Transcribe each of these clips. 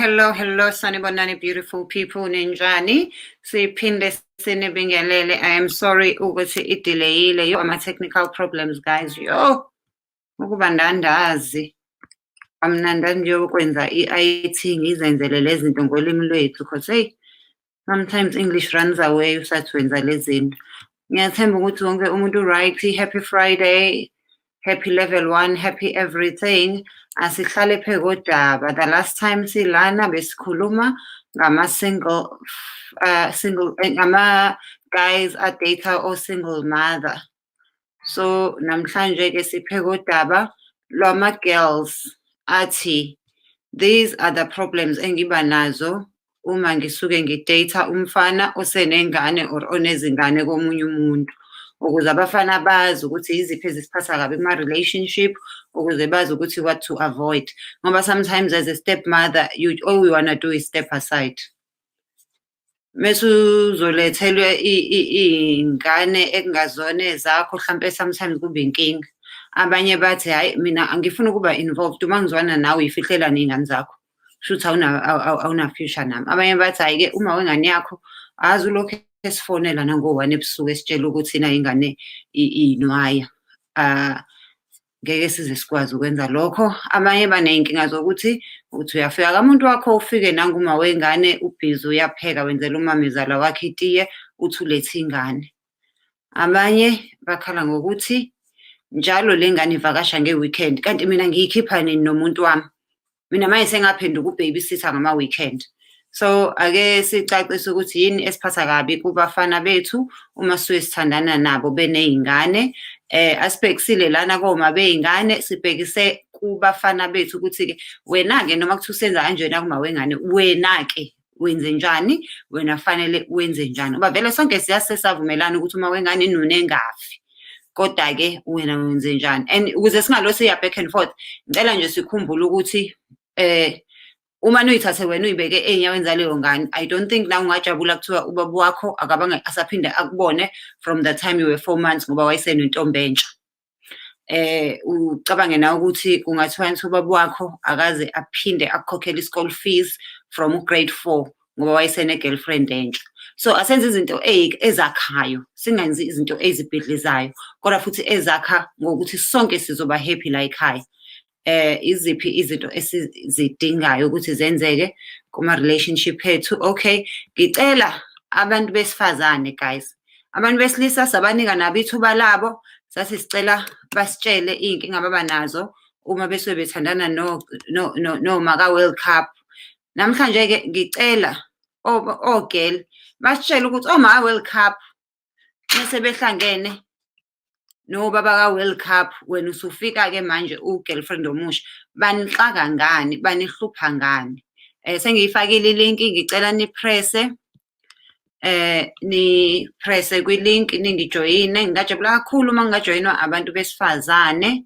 Hello, sanibonani beautiful people ninjani. Siphinde sinibingelele. I am sorry ukuthi idelayile. Yo, ama-technical problems guys. Yo, ukuba ndandazi. Amnanda nje ukwenza i-IT ngizenzele lezi zinto ngolimi lwethu because hey, sometimes English runs away usathi wenza lezi zinto. Ngiyathemba ukuthi wonke umuntu right. Happy Friday. Happy level 1, happy everything. Asihlale phe kodaba. The last time silana besikhuluma ngama ngama guys a data or single mother. So namhlanje ke siphe kodaba lwama girls athi these are the problems engiba nazo uma ngisuke ngidata umfana osenengane or onezingane komunye umuntu. Ukuze abafana bazi ukuthi yiziphi ezisiphatha kabi kuma-relationship ukuze bazi ukuthi what to avoid. Ngoba sometimes as a stepmother, all you wanna do is step aside. Mese uzolethelwe iy'ngane ekungazona ezakho hlampe sometimes kube inkinga. Abanye bathi hhayi mina angifuni ukuba involved uma ngizwana nawe uyifihlela ney'ngane zakho. Shuthi awuna-future nami. Abanye bathi hhayi-ke uma wengane yakho azi ulokhu esifonela nango-1 ebusuku esitshela ukuthi na ingane inwaya. Ngeke size sikwazi ukwenza lokho. Abanye baney'nkinga zokuthi uthi uyafika kamuntu wakho ufike nanguma wengane ubhizi uyapheka wenzela umamezala wakhe itiye uthi ulethe ingane. Abanye bakhala ngokuthi njalo le ngane ivakasha nge-weekend kanti mina ngiyikhipha nini nomuntu wami. Mina manje sengaphenduka u-babysitter ngama-weekend. So ake sicacise ukuthi yini esiphatha kabi kubafana bethu uma suke sithandana nabo beney'ngane. Asibhekisile lana koma bey'ngane sibhekise kubafana bethu ukuthi-ke wena-ke noma kuthiwa usenza kanjena kuma wengane wena-ke wenze njani, wena fanele wenze njani. Ngoba vele sonke siyavumelana ukuthi uma wengane inune engafi. Kodwa-ke wena wenze njani. And ukuze singalosi siya back and forth, ngicela nje sikhumbule ukuthi uma uyithathe wena uyibeke ey'nyaweni zaleyo ngane, I don't think na ungajabula kuthiwa ubaba wakho akabange asaphinde akubone from the time you were 4 months ngoba wayesenentombi entsha. Ucabange na ukuthi kungathiwa ngithi ubaba wakho akaze aphinde akukhokhele i-school fees from grade 4 ngoba wayesene-girlfriend entsha. So asenze izinto ezakhayo, singenzi izinto ezibhidlizayo, kodwa futhi ezakha ngokuthi sonke sizoba happy la ekhaya. Iziphi izinto esizidingayo ukuthi zenzeke kuma-relationship ethu. Okay, ngicela abantu besifazane guys, abantu besilisa sabanika nabo ithuba labo, sathi sicela basitshele iy'nkinga ababa nazo uma besuke bethandana noma ka-World Cup. Namhlanje-ke ngicela ogel basitshele ukuthi oma ka-World Cup mese behlangene nobaba ka-World Cup wena usufika-ke manje u-girlfriend omusha banixaka ngani, banihlupha ngani. Sengiyifakile ilinki ngicela nipresse kwi-link ningijoyine. Ngingajabula kakhulu uma ngingajoyinwa abantu besifazane.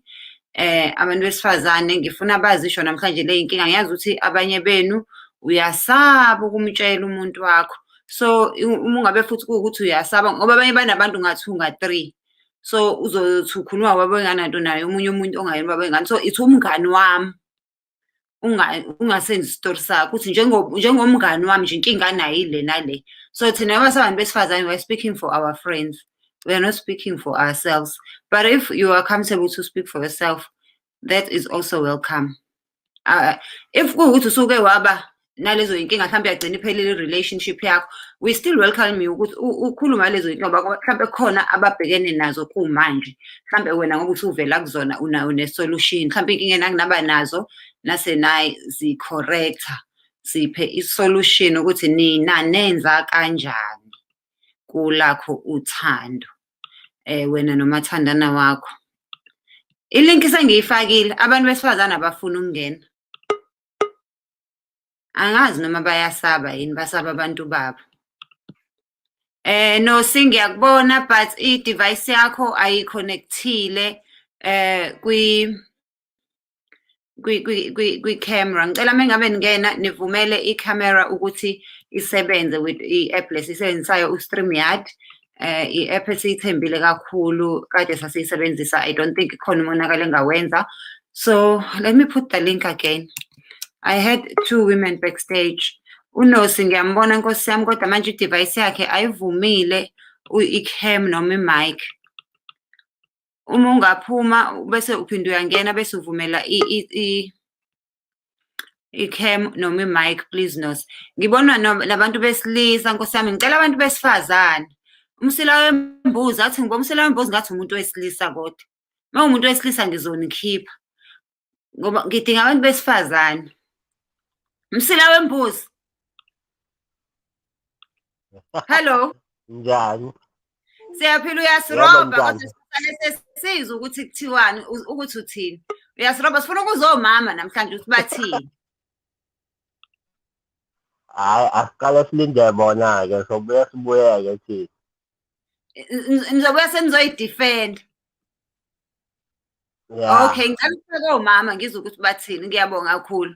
Abantu besifazane ngifuna bazisho namhlanje le yinkinga. Ngiyazi ukuthi abanye benu uyasaba ukumtshela umuntu wakho. So uma ungabe futhi kuwukuthi uyasaba ngoba abanye banabantu ngathi unga-3. So uzothi ukhuluma wabengane nto naye omunye umuntu ongayena wabengane. So ithi umngani wami ungasenzi isitori sakho uthi njengomngani wami nje inkinga nayo ile nale. So thina abasabantu besifazane we're speaking for our friends, we are not speaking for ourselves. But if you are comfortable to speak for yourself, that is also welcome. If kuwukuthi usuke waba nalezo yinkinga mhlawumbe yagcina iphelile i-relationship yakho, we still welcome you ukuthi ukhuluma lezo yinkinga ngoba mhlawumbe khona ababhekene nazo kumanje. Mhlawumbe wena ngoba uthi uvela kuzona une-solution. Mhlawumbe inkinga enanginaba nazo nase naye zi-corrector, siphe i-solution ukuthi nina nenza kanjani kulakho uthando wena nomathandana wakho. Ilinki sengiyifakile, abantu besifazane abafuna ukungena. Angazi noma bayasaba yini, basaba abantu babo. No ngiyakubona but i-device yakho ayiconnectile kwi-camera. Ngicela mengabe ningena nivumele i-camera ukuthi isebenze with i-app lesisebenzisayo u-StreamYard. I-app esiyithembile kakhulu kade sasiyisebenzisa. I don't think ikhona umonakalo engawenza. So let me put the link again. I had 2 women backstage. UNosi ngiyambona Nkosi yami kodwa manje i-device yakhe ayivumile i-cam noma i-mic. Uma ungaphuma bese uphinde uyangena bese uvumela i-cam noma i-mic please Nosi. Ngibona nabantu besilisa Nkosi yami ngicela abantu besifazane. Umsila wembuzi athi ngibona umsila wembuzi ngathi umuntu wesilisa kodwa. Uma umuntu wesilisa ngizonikhipha. Ngoba ngidinga abantu besifazane. Umsila wembuzi. Hello. Njani? Siyaphila uyasiroba kodwa sisale sesizwe ukuthi kuthiwani ukuthi uthini. Uyasiroba sifuna ukuzomama namhlanje ukuthi bathini. Hayi asiqale silinde bona-ke sobuye sibuyeke thina. Nizobuya senizoyidefend. Okay, ngicela ukufika omama ngizwe ukuthi bathini. Ngiyabonga kakhulu.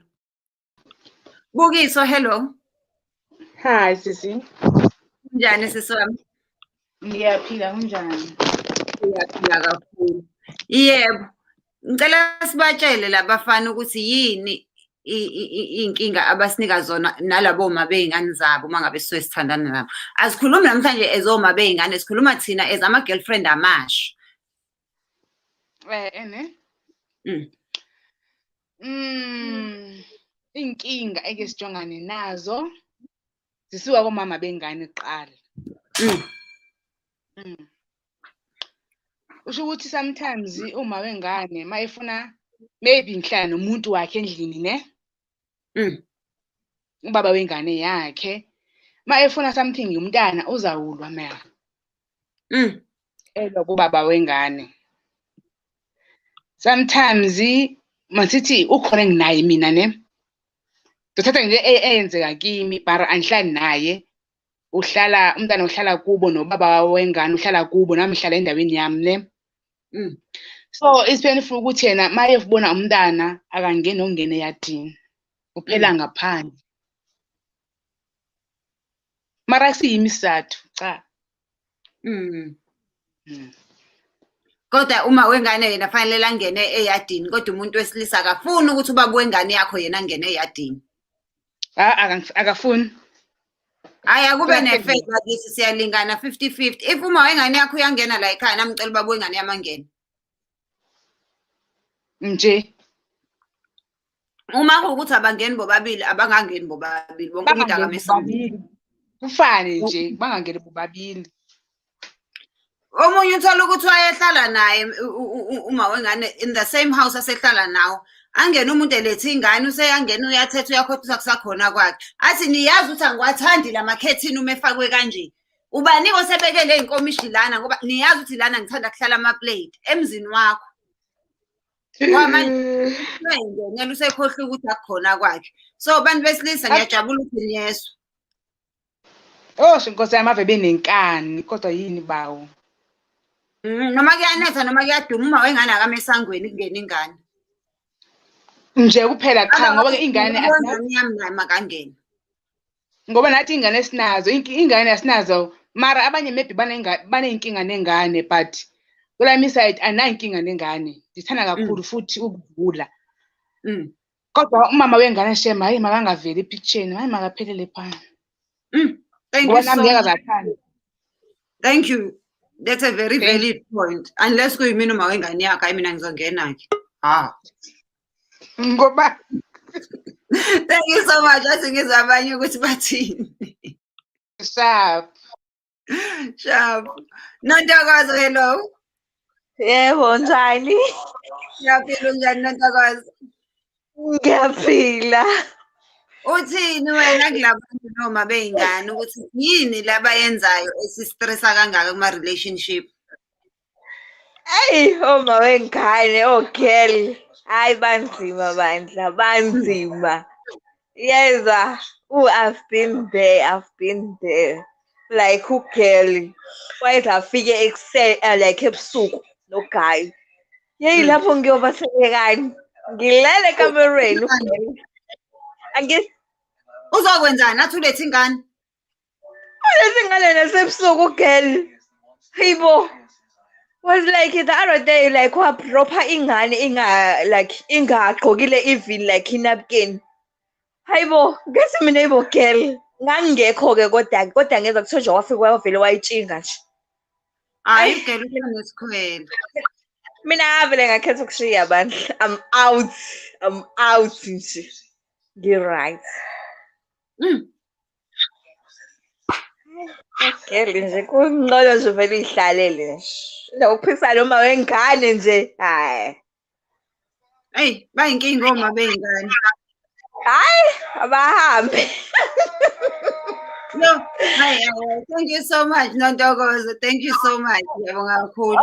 Bukiso, hello. Hi sisi. Njani sisi wami? Ngiyaphila kunjani? Ngiyaphila kakhulu. Yebo. Ngicela sibatshele labafana ukuthi yini inkinga abasinika zona nalabo ma beyingane zabo mangabe sisuke sithandana nabo. Asikhulumi namhlanje ezoma beyingane, sikhuluma thina as ama girlfriend amasha. Inkinga eke sijongane nazo zisuka komama bengane kuqala. Usho ukuthi sometimes uma wengane mayefuna maybe ngihlala nomuntu wakhe endlini ne. Ubaba wengane yakhe mayefuna something umntana uzawulwa mara. Elo kubaba wengane. Sometimes masithi ukhona enginaye mina ne. Ngithatha nje eyenzeka kimi bara angihlali naye. Uhlala umntana uhlala kubo nobaba wengane uhlala kubo nami ngihlala endaweni yami ne. So isipenifuna ukuthi yena maye ubona umntana akangeni ongena eyadini. Uphela ngaphandle. Mara siyimisathu cha. Kodwa uma wengane yena fanele angene eyadini kodwa umuntu wesilisa akafuni ukuthi ubaba wengane yakho yena angene eyadini. Akafuni. Hayi akube nefavor kithi siyalingana 50-50. If uma wengane yakho uyangena la ekhaya nami ngicela ubaba wengane yami angene. Nje. Uma kuwukuthi abangeni bobabili abangangeni bobabili bonke umuntu akamisa. Kufane nje bangangeni bobabili. Omunye uthola ukuthi wayehlala naye uma wengane in the same house asehlala nawo. Angena umuntu elethe ingane useyangena uyathetha uyakhophisa kusakhona kwakhe. Athi niyazi ukuthi angiwathandi lamakhethini uma efakwe kanje. Ubani osebekele inkomishi lana ngoba niyazi ukuthi lana ngithanda kuhlala ama plate emzini wakho. Kwamanje ngeke usekhohle ukuthi akukhona kwakhe. So abantu besilisa ngiyajabula ukuthi niyeswa. Oh Nkosi yami ave benenkani kodwa yini bawo. Noma kuyanetha noma kuyaduma uma wengane akamesangweni kungena ingane. Nje kuphela cha ngoba ke ingane makangena. Ngoba nathi ingane esinazo ingane asinazo mara abanye maybe baneyinkinga nengane but kulami side anayinkinga nengane ngithanda kakhulu futhi ukuvula. Kodwa umama wengane shema hayi makangaveli epicture hayi makaphelele phana. Thank you so much. Thank you. That's a very valid point. Unless kuyimina uma wengane yakho hayi mina ngizongena ke. Ngoba Thank you so much. Athi ngizwe abanye ukuthi bathini. Sharp. Nontokozo, hello. Yebo njani? Ngiyaphila njani Nontokozo? Ngiyaphila. Uthini wena kulabantu noma beyingane ukuthi yini labayenzayo esistressa kangaka kuma relationship? Hey, oma wengane, girl. Hayi banzima bandla, banzima. Yeza, I've been there. Like girl. Wayezafike like ebusuku no guy. Yeyi lapho ngiyobathekani. Ngilele ekamereni. Uzokwenzani athi ulethe ingane? Ulethe ingane nasebusuku girl. Hibo. Was like the other day like wapropha ingane ingagqokile even like inapkin. Hayibo, ngethi mina yibo girl. Ngangingekho-ke kodwa ngeza kuthoja wafika wavele wayitshinga nje. Hayi ugele usenesikhwele. Mina ngavele ngakhetha ukushiya bandla. I'm out nje. Ngi-right. Girl nje kungcono nje vele ihlalele nje. Nokuphisa noma wengane nje. Hayi. Hey, bayinkinga oma beyingane. Hayi, abahambe. No, hi, thank you so much, Nontokozo. Thank you so much. Ngiyabonga kakhulu.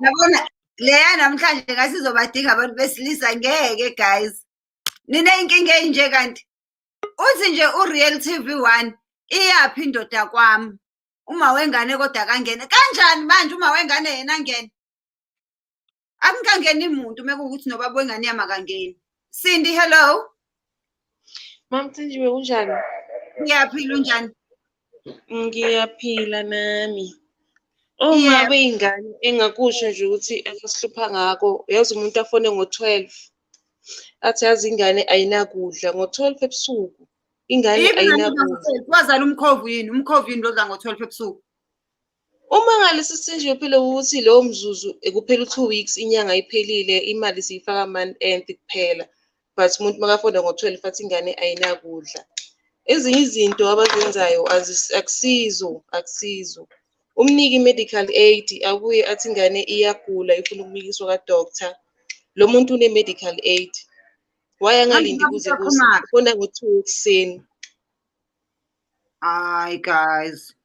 Yabona leya namhlanje ngasizobadinga abantu besilisa ngeke guys. Nina inkinga enje kanti. Uthi nje uReal TV1 iyaphi indoda kwami. Uma wengane kodwa kangene. Kanjani manje uma wengane yena angene? Akungangeni umuntu mekuwukuthi nobaba wengane yamakangeni. Cindy, hello. Mamthinjiwe kunjani? Ngiyaphila unjani? Ngiyaphila nami. Uma beyingane engakusho nje ukuthi esihlupha ngako, yazi umuntu afone ngo-12. Athi yazi ingane ayinakudla ngo-12 ebusuku. Ingane ayinakudla. Wazala umkhovu yini? Umkhovu yini loza ngo-12 ebusuku? Uma ngalesi sinje phela ukuthi lowo mzuzu kuphela 2 weeks inyanga iphelile imali siyifaka month end kuphela. But umuntu makafona ngo-12 athi ingane ayinakudla. Ezinye izinto abazenzayo akusizo. Umniki medical aid abuye athi ingane iyagula ifuna ukubikiswa ka-doctor. Lo muntu une-medical aid. Waya ngalindi kuze kufona ngo-2 ekuseni. Hayi guys.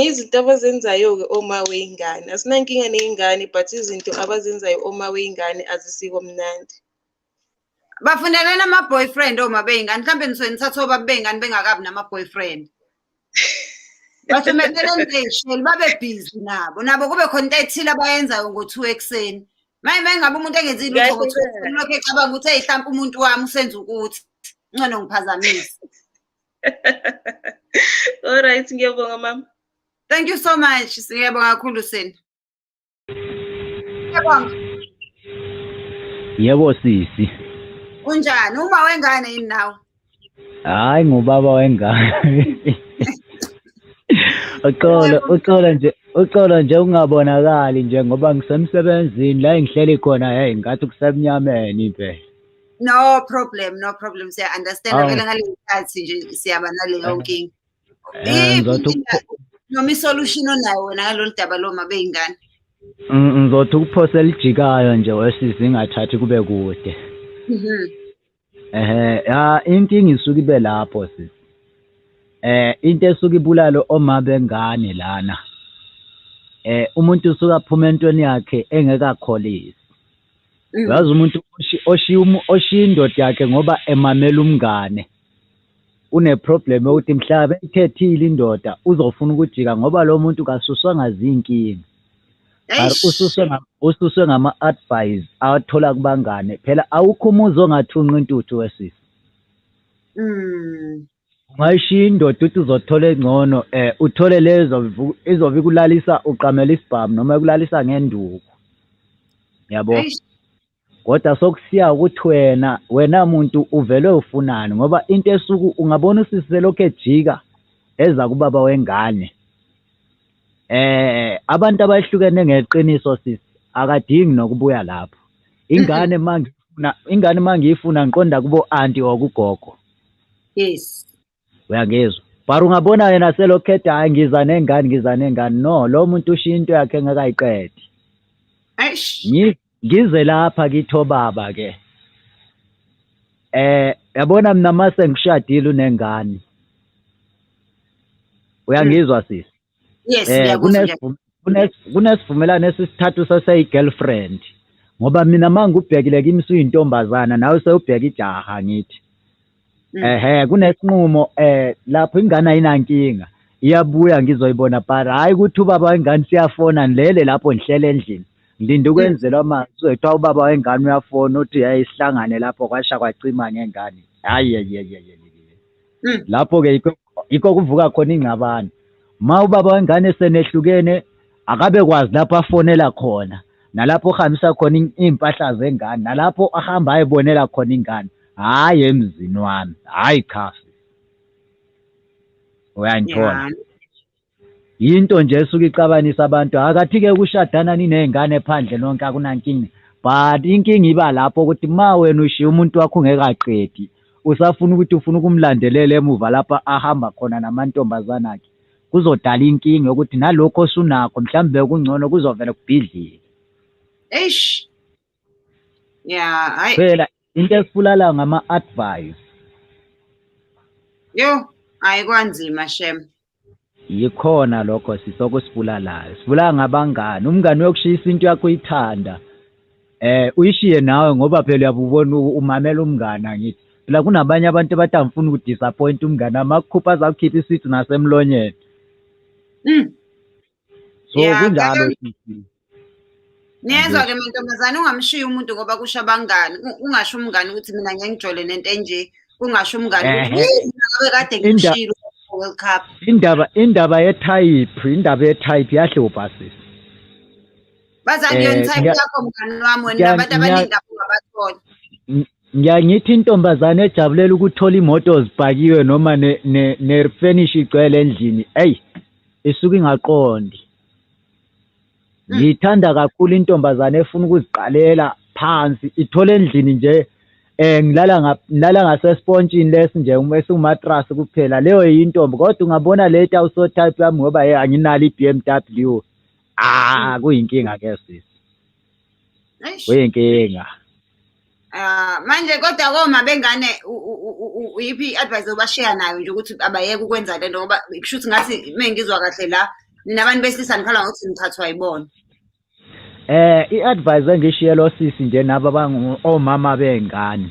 Izinto abazenzayo-ke oma weyingane. Asinankinga neyingane but izinto abazenzayo oma weyingane azisiko mnandi. Bafunelana ama-boyfriend oma beyingane. Mhlawumbe nisuke nithatha obaba beyingane bengakabi nama-boyfriend. Basemeleleni beyisheli babe busy nabo kube khona into ethile abayenzayo ngo-2 ekuseni. Mengabe umuntu engenzi lutho ngo-2 ekuseni lokho ecabanga ukuthi hey mhlawumbe umuntu wami usenza ukuthi ngcono ngiphazamisa. All right, ngiyabonga mama. Thank you so much. Siyabonga kakhulu Sini. Ngiyabonga. Yebo sisi. Unjani? Uma wengane yini nawe? Hayi ngubaba wengane. Uxolo nje ungabonakali nje ngoba ngisemsebenzini la engihleli khona hey ngathi kusemnyameni impela. No problem. Siya understand vele ngale sikhathi nje siyaba naleyo nkinga. Noma isolution onayo wena ngalolu daba loma beyingane. Ngizothi ukuphosela ijikayo nje wesisi ingathathi kube kude. Inkinga isuka ibe lapho sisi. Into esuka ibulalo oma bengane lana. Umuntu usuka aphuma entweni yakhe engekakholisi. Yazi umuntu oshiya indoda yakhe ngoba emamela umngane. Une problem ukuthi mhlabe ithethile indoda uzofuna ukujika ngoba lo muntu kasuswanga zinkinga. Ususwe ngama advice awathola kubangane phela awukho umuzi ongathunqa intuthu wesisi. Ungayishiya indoda ukuthi uzothola engcono uthole lezo izobe kulalisa uqamela isibhamu noma ekulalisa ngenduku. Yabo. Kodwa sokusiya ukuthi wena muntu uvele ufunani ngoba into esuku ungabona usisi lokho ejika eza kubaba wengane. Abantu abahlukene ngeqiniso sisi akadingi nokubuya lapho. Ingane mangifuna ngiqonda kubo auntie okugogo. Yes. Uyangizwa. Bar ungabona yena selokhetha hayi ngiza nengane no lo muntu ushiya into yakhe engakayiqedi. Eish. Ngize lapha kitho baba ke. Yabona mina mase ngishadile unengane. Uyangizwa sisi? Yes, kunesivumelano esisithathu saseyigirlfriend. Ngoba mina mangubhekile kimi suyintombazana nawe sewubheka ijaha ngithi. Kunesinqumo lapho ingane ayinankinga. Iyabuya ngizoyibona para hayi ukuthi ubaba wengane siyafona nilele lapho nihlele endlini. Ngilinde ukwenzelwa manje uzothiwa ubaba wengane uyafona uthi yayisihlangane lapho kwasha kwacima ngengane. Hayi. Lapho ke yikho kuvuka khona ingcabano. Ma ubaba wengane senehlukene akabe kwazi lapho afonela khona. Nalapho ohambisa khona impahla zengane, nalapho ahamba ayibonela khona ingane. hayi emzini wami hayi cha uyangithola Yeah. into nje esuke ixabanisa abantu akathi-ke kushadana niney'ngane phandle nonke akunankinga but inkinga iba lapho ukuthi ma wena ushiye umuntu wakho ungekaqedi usafuna ukuthi ufuna ukumlandelela emuva lapha ahamba khona namantombazana akhe kuzodala inkinga yokuthi nalokho osunakho mhlawumbe kungcono kuzovela kubhidlile Eish. Yeah, hayi. phela into esifulala ngama-advice Yo, ayikwanzima shem. yikhona lokho sisokusibulalayo sibulala ngabangani umngani uyokushisa into yakho uyithanda uyishiye nawe ngoba phela uyabubona umamela umngani angithi phela kunabanye abantu abathi angifuni ukudisappoint umngani amakukhupha azakukhipha isithi nasemlonyeni so Yeah, kunjalo Niyezwa ke mantombazane ungamshiya umuntu ngoba kusha abangani ungasho umngani ukuthi mina ngiyangijole nento enje ungasho umngani ukuthi ngabe kade ngishilo World Cup indaba ye-type yahlupha sisi bazani yona type yakho mngani wami wena abantu abaningi lapho ngabathola ngiyangithi intombazane ejabulela ukuthola imoto zibhakiwe noma ne-furnish igcwele endlini isuke ingaqondi ngiyithanda kakhulu intombazane efuna ukuziqalela phansi ithole endlini nje ngilala ngasespontshini lesi nje esikumatrasi kuphela leyo yintombi kodwa ungabona late awuso-type yami ngoba anginalo i-BMW kuyinkinga ke sisi kuyinkinga manje kodwa koma bengane uyiphi i-advice obashiya nayo nje ukuthi abayeke ukwenza lento ngoba kushuthi ngathi mengizwa kahle la ninabantu besilisa nikhala ngokuthi nithathwa yibona i-advice engishiye lo sisi nje nabo omama bengane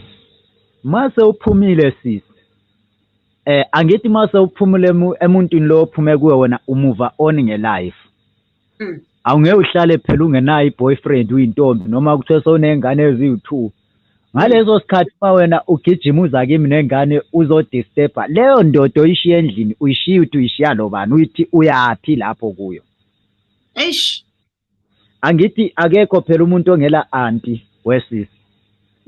mase uphumile sisi angithi mase uphumule emuntwini lo ophume kuwe wena umuva on ngelife awungeke uhlale phela ungenayo i-boyfriend uyintombi noma kuthiwe sewuney'ngane eziyi-2 ngalezo sikhathi uma wena ugijima uza kimi nengane uzodisturba leyo ndodo oyishiya endlini uyishiya uthi uyishiya lobani uyithi uyaphi lapho kuyo eish angithi akekho phela umuntu ongela anti wesisi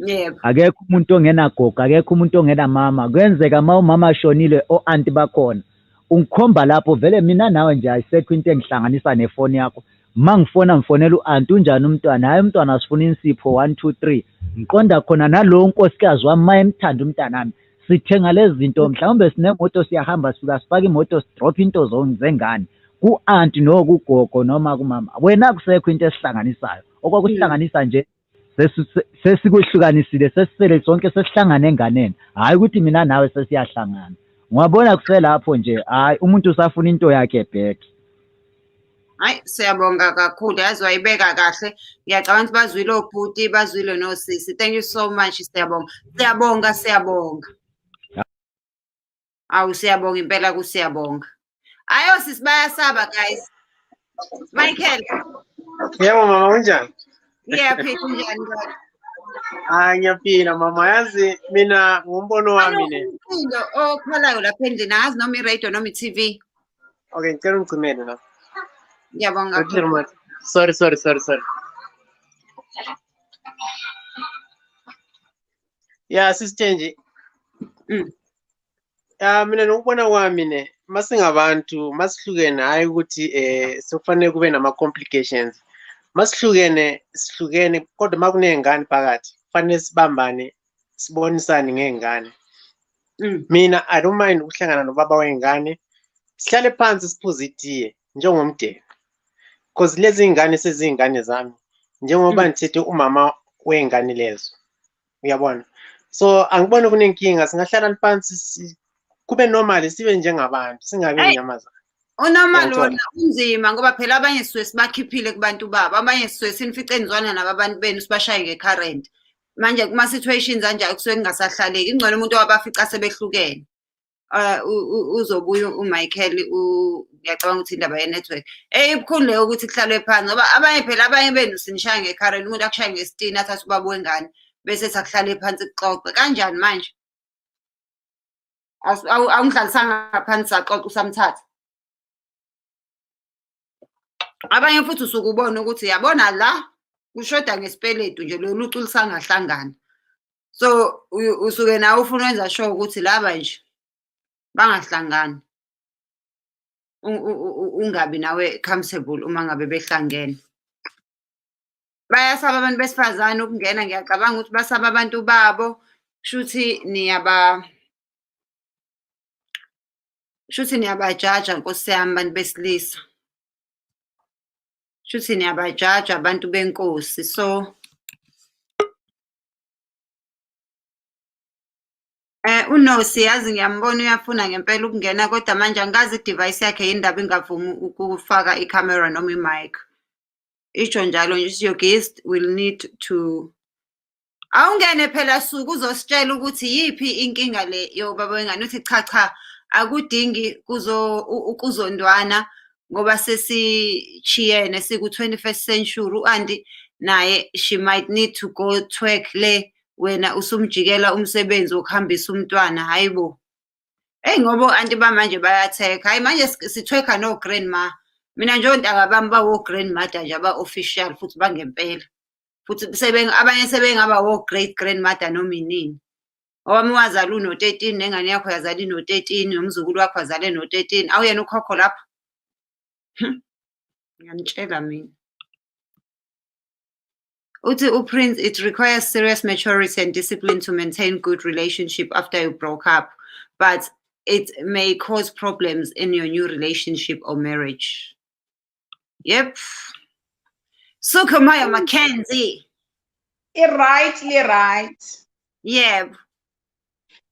yebo akekho umuntu ongenagogo akekho umuntu ongenamama kwenzeka ma umama ashonile o-anti bakhona ungikhomba lapho vele mina nawe nje ayisekho into engihlanganisa nefoni yakho ma ngifonela u-anti unjani umntwana hayi umntwana asifuna insipho 1 2 3 ngiqonda khona nalowo nkosikazi wami ma emthanda umntanami sithenga lezi zinto mhlawumbe sinemoto siyahamba sifika sifake imoto sidrophe into zengane ku-anti nokugogo noma kumama wena akusekho into esihlanganisayo okwakusihlanganisa nje sesikuhlukanisile sesisele sonke sesihlangane enganeni hhayi ukuthi mina nawe sesiyahlangana ngwabona kuselapho nje hhayi umuntu usafuna into yakhe back hayi siyabonga kakhulu yazi wayibeka kahle ngiyacabanga ukuthi bazwile obhuti bazwile nosisi thank you so much siyabonga awu siyabonga impela kusiyabonga ayo sisi bayasaba guys Michael yebo mama unjani ngiyaphila unjani kodwa ngiyaphila mama yazi mina ngumbono wami ne umculo okhalayo lapha endlini angazi noma i-radio noma i-TV okay ngicela ungicimele la ngiyabonga sorry ya sisitshenje mina nokubona kwami ne masingabantu masihlukene hayi ukuthi sekufanele kube nama-complications masihlukene kodwa ma kuney'ngane phakathi kufanele sibambane sibonisane ngey'ngane mina I don't mind ukuhlangana nobaba wey'ngane sihlale phansi siphuze itiye njengomndeni because lezi y'ngane seziy'ngane zami njengoba ngithethe umama wey'ngane lezo uyabona so angiboni kunenkinga singahlala phansi kube normal sibe njengabantu singabe inyamazana unormal wona unzima ngoba phela abanye sisuke sibakhiphile kubantu babo abanye sisuke sinifice nizwana nabo abantu benu sibashaye nge-current manje kuma-situations anjalo kusuke kungasahlaleki ingcono umuntu wabafica sebehlukene uzobuya uMichael ngiyacabanga ukuthi indaba ye-network ibukhulu leyo ukuthi kuhlalwe phansi ngoba abanye benu sinishaya nge-current umuntu akushaya ngesitini athathe ubaba wengane bese sakuhlale phansi kuxoxe kanjani manje awungihlalisanga phansi saxoxa usamthatha abanye futhi usuke ubona ukuthi yabona la kushoda ngesipeletu nje lo lucu lisangahlangana So usuke nawe ufuna ukwenza sure ukuthi laba nje bangahlangani. Ungabi nawe comfortable uma ngabe behlangene. Bayasaba abantu besifazane ukungena, ngiyacabanga ukuthi basaba abantu babo. Shuthi niyabajaja Nkosi yami abantu besilisa. Shuthi niyabajaja abantu benkosi. So uNosi yazi ngiyambona uyafuna ngempela ukungena kodwa manje angazi i-device yakhe yindaba ingavumi ukufaka i-camera noma i-mic. Isho njalo nje your guest will need to awungene phela suku uzositshela ukuthi yipi inkinga le yobaba wengane uthi cha akudingi ukuzondwana ngoba sesichiyene siku-21st century u-anti naye she might need to go twerk le wena usumjikela umsebenzi wokuhambisa umntwana hayibo. Ngoba anti bamanje bayatheka hayi manje sithweka no grandma. Mina nje ontanga bami bawo grandmother nje aba official futhi bangempela. Futhi abanye sebengaba wo great grandmother noma inini. Owami wazala uno-13 nengane yakho yazala ino-13 nomzukulu wakho wazale no-13 awuyena ukhokho lapha. Ngiyanitshela mina. Uthi uPrince, it requires serious maturity and discipline to maintain good relationship after you broke up, but it may cause problems in your new relationship or marriage. Yep. Sukamaya Mackenzie. Rightly right. Yep.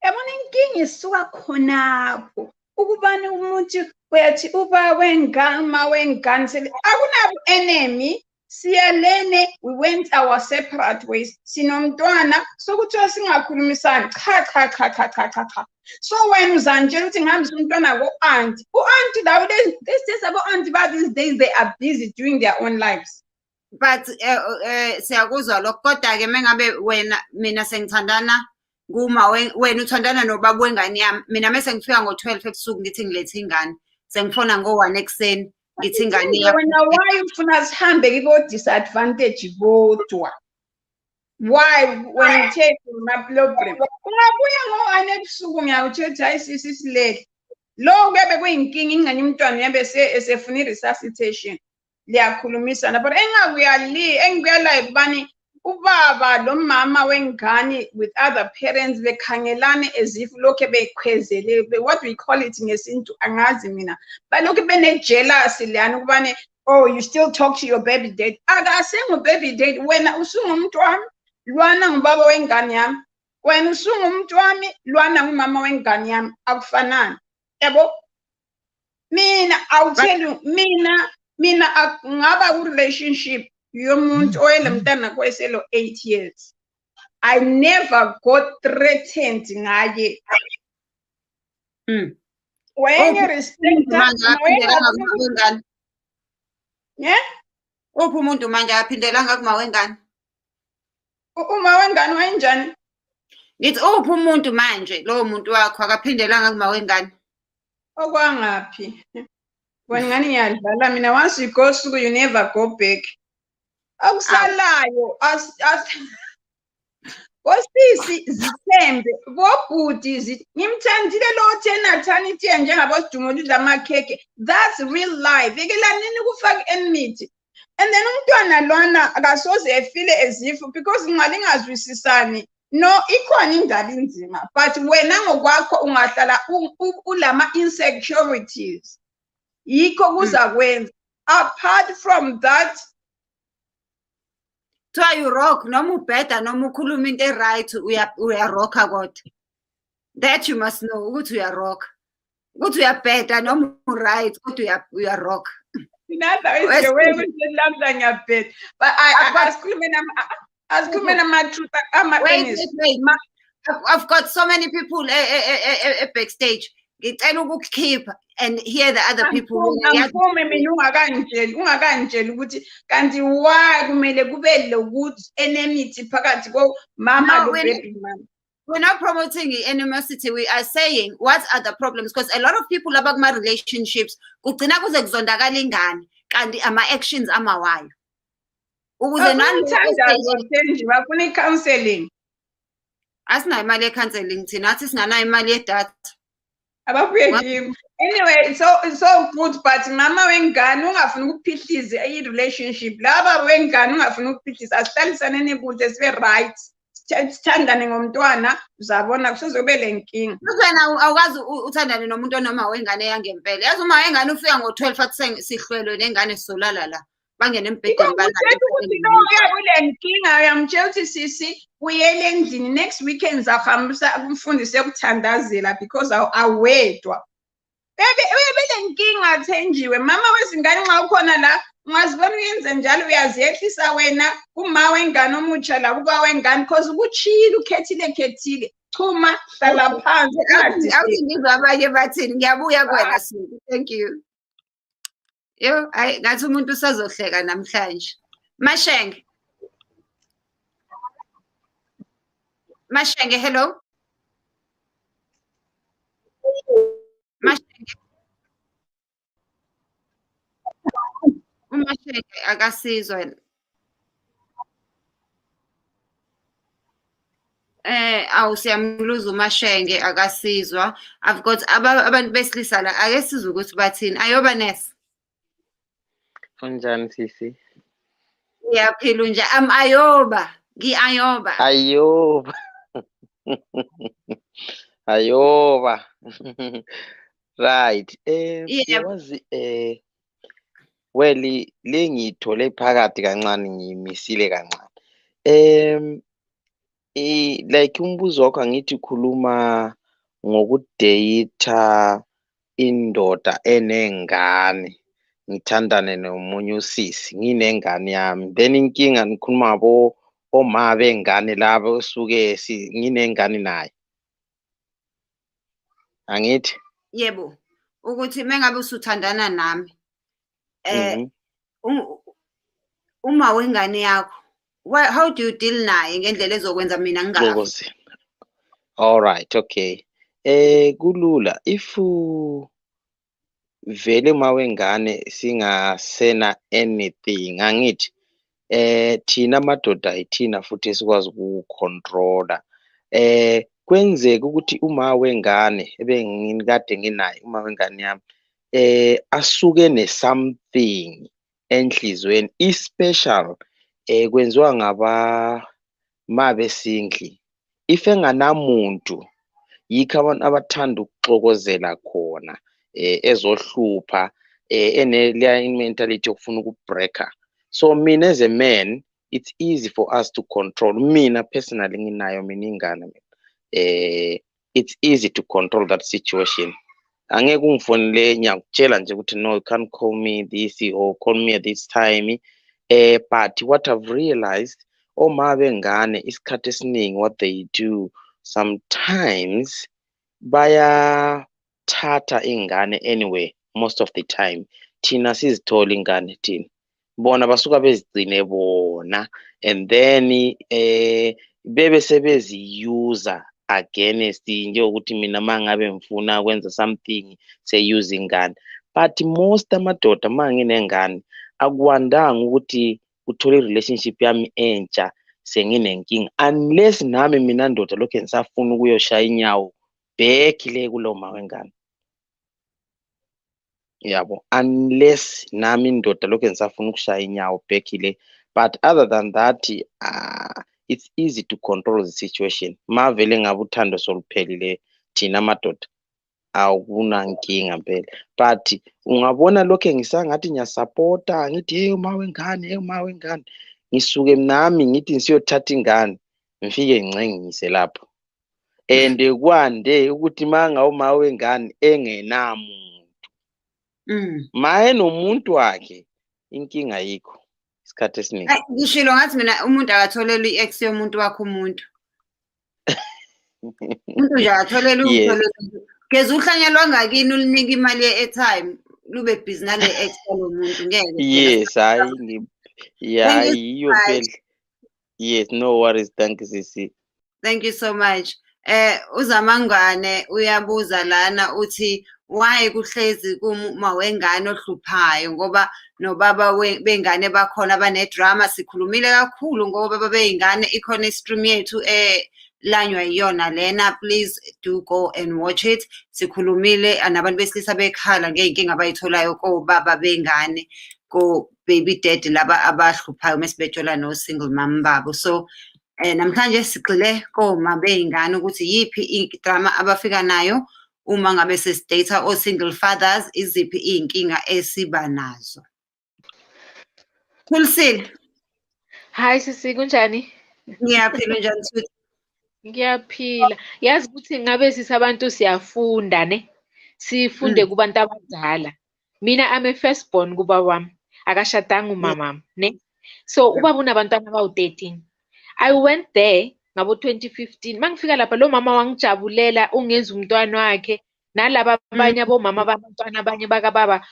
Yabona inkinga isuka khonapho ukubani umuntu uyathi uba wengane uma wengane akunabo enemy. Siyalene, we went our separate ways. Sinomntwana sokuthiwa singakhulumisani cha. So when uzanjela ukuthi ngihambisa umntwana ko-auntie, u-auntie these days abo-auntie these days they are busy doing their own lives. But siyakuzwa lokho kodwa-ke mengabe mina sengithandana kuma wena uthandana nobaba wengane yami, mina mese ngifika ngo-12 ebusuku ngithi ngilethe ingane sengifona ngo-1 ekuseni ngithi ingane yakho. Wena why ufuna sihambe kibo-disadvantage bodwa? Why when you take my problem? Ungabuya ngo-1 ebusuku ngiyakutshela ukuthi hayi sisi silele. Lo kebe kuyinkinga ingane umntwana yabe esefuna i-resuscitation. Liyakhulumisana but engibuya la kubani ubaba lo mama wengane with other parents bekhangelane as if lokho bekhwezele what we call it ngesintu angazi mina balokho bene-jealousy lana ukubane oh you still talk to your baby dad. Akasengu baby dad wena usungumuntu wami lwana ngubaba wengane yami, wena usungumuntu wami lwana ngumama wengane yami, akufanani yabo. Mina I'll tell you mina ngaba ku-relationship yomuntu oyele mntana kweselo 8 years. I never got threatened ngaye. Wenye respect uphi umuntu manje akaphindelanga kuma wengane? Uma wengane wayenjani? Ngithi uphi umuntu manje lowo muntu wakho akaphindelanga kuma wengane? Okwangaphi? Wena ngani ngiyadlala mina, once you go through you never go back. Akusalayo osisi zithembe bobhuti ngimthandile lo Thenathani tiye njengabosidumo lamakheke. That's real life. Ekelanini kufaka enmity. And then umntwana lwana akasoze efile ezifu because ngalingazwisisani. No, ikhona indaba inzima but wena ngokwakho ungahlala ulama insecurities. Yikho kuzakwenza. Apart from that, so you rock noma ubheda noma ukhuluma into right uyarocka kodwa. That you must know ukuthi uyarocka. Ukuthi uyabheda noma right kodwa uyarock. That is the way we love ngiyabheda. But asikhulume nama-truth ama-honest. Wait. I've got so many people backstage. Ngicela ukukukhipha and hear the other people. Angiphume mina ungakangitsheli ukuthi kanti why kumele kube lokuthi enmity phakathi komama lo baby mama. We're not promoting animosity. We are saying what are the problems, because a lot of people about my relationships kugcina kuze kuzondakala ingane kanti ama-actions amawayo. Ukuze Bafuna i-counselling. Asinayo imali ye-counselling thina, athi singanayo imali yedatha. ababuye kimi. Anyway, so good, but mama wengane ungafuni ukuphihliza i-relationship. Laba wengane ungafuni ukuphihliza, asihlalisane nibuze sibe right. Sithandane ngomntwana, uzabona kusezobe le nkinga. Wena awukazi uthandane nomuntu onoma wengane yangempela. Yazi uma wengane ufika ngo-12 athi sihlwelwe nengane sizolala la. Bangene embhedeni kule nkinga uyamtshela ukuthi sisi uyele endlini next weekend zahambisa umfundisi ekuthandazela because awedwa. Bele nkinga Thenjiwe, mama wezingane nxa ukhona la ungazibona uyenze njalo uyazehlisa wena uma wengane omutsha la kuba wengane because ukuchile ukhethile chuma hlala phansi awuzingizwa abanye bathini ngiyabuya kwena Sindi. Thank you. Yo, ngathi umuntu usazohleka namhlanje. Mashenge, hello. Mashenge. Umashenge akasizwa. Siyamluza uMashenge akasizwa. I've got abantu besilisa la ake sizwe ukuthi bathini. Ayoba Ness. Unjani sisi? Ngiyaphila nje. Ayoba. Ngi-Ayoba. Ayoba. Ayoba. Right. Yazi weli lengithole phakathi kancane ngimisile kancane. Like umbuzo wakho angithi khuluma ngokudate indoda enengane. Ngithandane nomunye usisi nginengane yami then inkinga nikhuluma ngabo oma bengane labo osuke nginengane naye angithi yebo ukuthi mengabe usuthandana nami uma wengane yakho how do you deal naye ngendlela ezokwenza mina ngingazi? All right, okay. Kulula if vele mawengane singasena anything angithi thina madoda ithina futhi esikwazi ukucontrola kwenzeka ukuthi uma wengane ebengikade nginayo uma wengane yami asuke ne something enhlizweni especially kwenziwa ngaba mabesingli if enganamuntu yikho abantu abathanda ukuxokozela khona ezohlupha eneleya mentality yokufuna ukubreaker. So mina as a man it's easy for us to control. Mina personally nginayo mina ingane it's easy to control that situation. Angeke ungifonele ngiyakutshela nje ukuthi no, you can't call me this or call me at this time. But what I've realized oma bengane isikhathi esiningi what they do sometimes baya thatha ingane anyway most of the time thina sizithola ingane thina bona basuka bezigcine bona and then bebe sebezi-user against njengokuthi mina mangabe ngifuna ukwenza something say use ingane but most amadoda manginengane akwandanga ukuthi uthole relationship yami entsha senginenkinga unless nami mina ndoda lokho ngisafuna ukuyoshaya inyawo back le kuloma wengane yabo unless nami ndoda lokho ngisafuna ukushaya inyawo back le but other than that it's easy to control the situation mavele ngabe uthando soluphelile thina madoda awukuna nkinga mpela but ungabona lokho ngisangathi ngiyasupporta ngithi uma wengane ngisuke nami ngithi ngisiyothatha ingane ngifike ngicengise lapho and kwande ukuthi manga uma wengane engenamuntu maye nomuntu wakhe inkinga yikho isikhathi esiningi ngishilo ngathi mina umuntu akatholela i-ex yomuntu wakhe umuntu nje akatholela geza uhlanyelwa ngakini ulinika imali ye-airtime lube busy nale ex lo muntu ngeke yes yiyo phela yes no worries thank you sisi thank you so much uZamangwane uyabuza lana uthi why kuhlezi kuma wengane ohluphayo ngoba nobaba bengane bakhona abanedrama sikhulumile kakhulu ngoba baba beyingane ikhona stream yethu lanywa yiyona lena. Please do go and watch it. Sikhulumile nabantu besilisa bekhala ngey'nkinga abayitholayo kobaba bengane, ko baby daddy laba abahluphayo mesibetshelwa no single mom babo. So namhlanje sigxile koma bey'ngane ukuthi yiphi i-drama abafika nayo uma ngabe sesidata o single fathers, iziphi iy'nkinga esiba nazo. Khulisile. Hi sisi, kunjani? Ngiyaphila njani futhi? Ngiyaphila. Yazi ukuthi ngabe sisabantu siyafunda ne? Sifunde kubantu abadala. Mina I'm a firstborn kubaba wami. Akashadanga umama ne? So ubaba unabantwana abawu-13. I went there ngabo 2015. Mangifika lapha lo mama wangijabulela ungenza umntwana wakhe nalaba abanye abomama babantwana abanye bakababa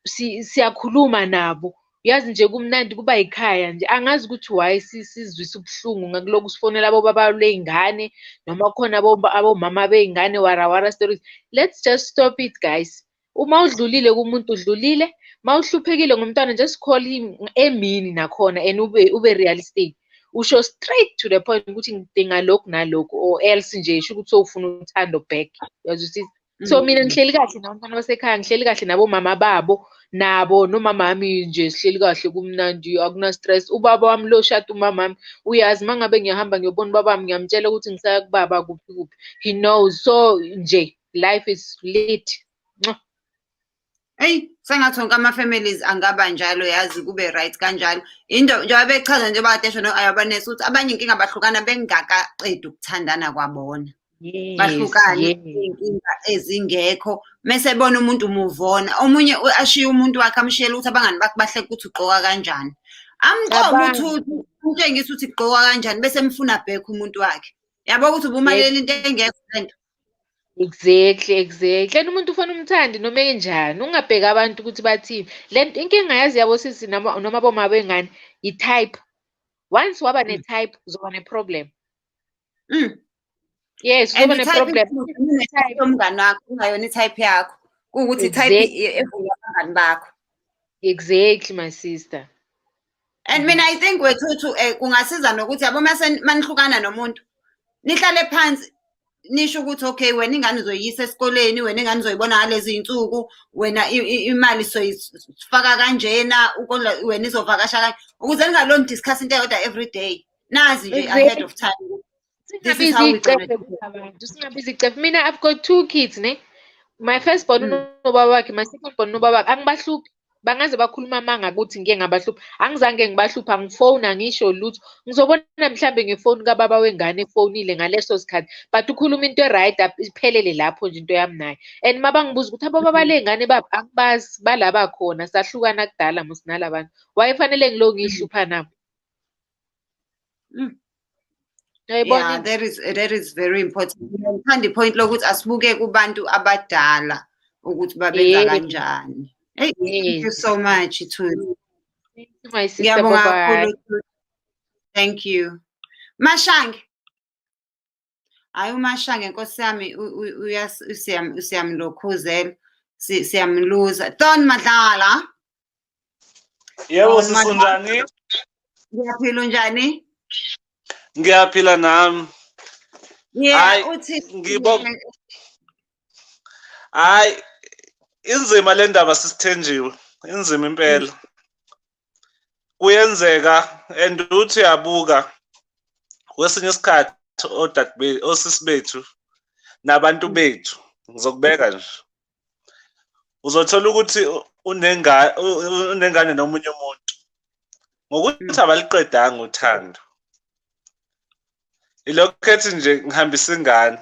siyakhuluma nabo. Yazi nje kumnandi kuba yikhaya nje. Angazi ukuthi why sizwisa ubuhlungu ngakuloku sifonela abo baba ley'ngane noma khona abomama bey'ngane wara stories. Let's just stop it guys. Uma udlulile kumuntu udlulile, mawuhluphekile ngomntwana just call emini nakhona and ube realistic. Usho straight to the point ukuthi ngidinga lokhu nalokhu or else nje isho ukuthi sowufuna uthando back. Yazwisisa? So mina ngihleli kahle nabantwana basekhaya, ngihleli kahle nabomama babo nabo nomama wami nje sihleli kahle kumnandi akuna stress. Ubaba wami lo shada umama wami uyazi mangabe ngiyahamba ngiyobona ubaba wami ngiyamtshela ukuthi ngisaya kubaba kuphi kuphi. He knows. So nje life is lit. Hey, sengathi wonke ama-families angaba njalo, yazi kube right kanjalo. Into njengoba bechaza nje bakadesho no-ayabanesi ukuthi abanye inkinga bahlukana bengakaqedi ukuthandana kwabona. Bahlukane iy'nkinga ezingekho mese bona umuntu umuvona. Omunye ashiye umuntu wakhe amshiyela ukuthi abangani bakhe bahleke ukuthi ugqoka kanjani. Amqoba ukuthi umtshengisa ukuthi ugqoka kanjani bese mfuna back umuntu wakhe. Yabo ukuthi ubumalela into engekho lento. Exactly. And umuntu ufuna umthandi noma enjani. Ungabheka abantu ukuthi bathini. Lento inkinga yazi yabo sisi noma abomama bengane i-type. Once waba ne-type uzoba ne-problem. Yes, uzoba ne-problem. Umngani wakho ungayona i-type yakho. Kuwukuthi i-type evula abangani bakho. Exactly my sister. And mina I think wethu kungasiza nokuthi yabo manihlukana nomuntu nihlale phansi nisho ukuthi okay wena ingane uzoyisa esikoleni, wena ingane uzoyibona ngalezi insuku, wena imali soyifaka kanjena, wena izovakasha kanje, ukuze ningaloni discuss into eyodwa every day. Nazi nje ahead of time. This is how we Singabizi. Mina I've got 2 kids ne. My first born unobaba wakhe, my second born unobaba wakhe. Angibahluphi. Bangaze bakhuluma manga ukuthi ngike ngabahlupha. Angizange ngibahlupha, ngifona ngisho lutho. Ngizobona mhlambe ngefoni kababa wengane efonile ngaleso sikhathi. But ukhuluma into right iphelele lapho nje into yami naye. And mabangibuza ukuthi ababa lengane baba akubazi balaba khona sahlukana kudala musinalabantu. Wayefanele ngilo ngihlupha nabo. Yeah, that is very important. Ngithanda ipoint lokuthi asibuke kubantu abadala ukuthi babenza kanjani. Hey, thank you so much, Thusi. Thank you, my sister. Bye-bye. Thank you. Mashange. Ayi uMashange Nkosi yami usiyamlokhuzela, siyamluza. Don Madlala. Yebo sisunjani? Ngiyaphila njani? Ngiyaphila nami. Yeah, uthi hayi inzima le ndaba sisithenjiwe, inzima impela. Kuyenzeka and uthi yabuka kwesinye isikhathi osisi bethu nabantu bethu ngizokubeka nje. Uzothola ukuthi unengane nomunye umuntu ngokuthi abaliqedanga uthando. Ilokho ethi nje ngihambisa ingane.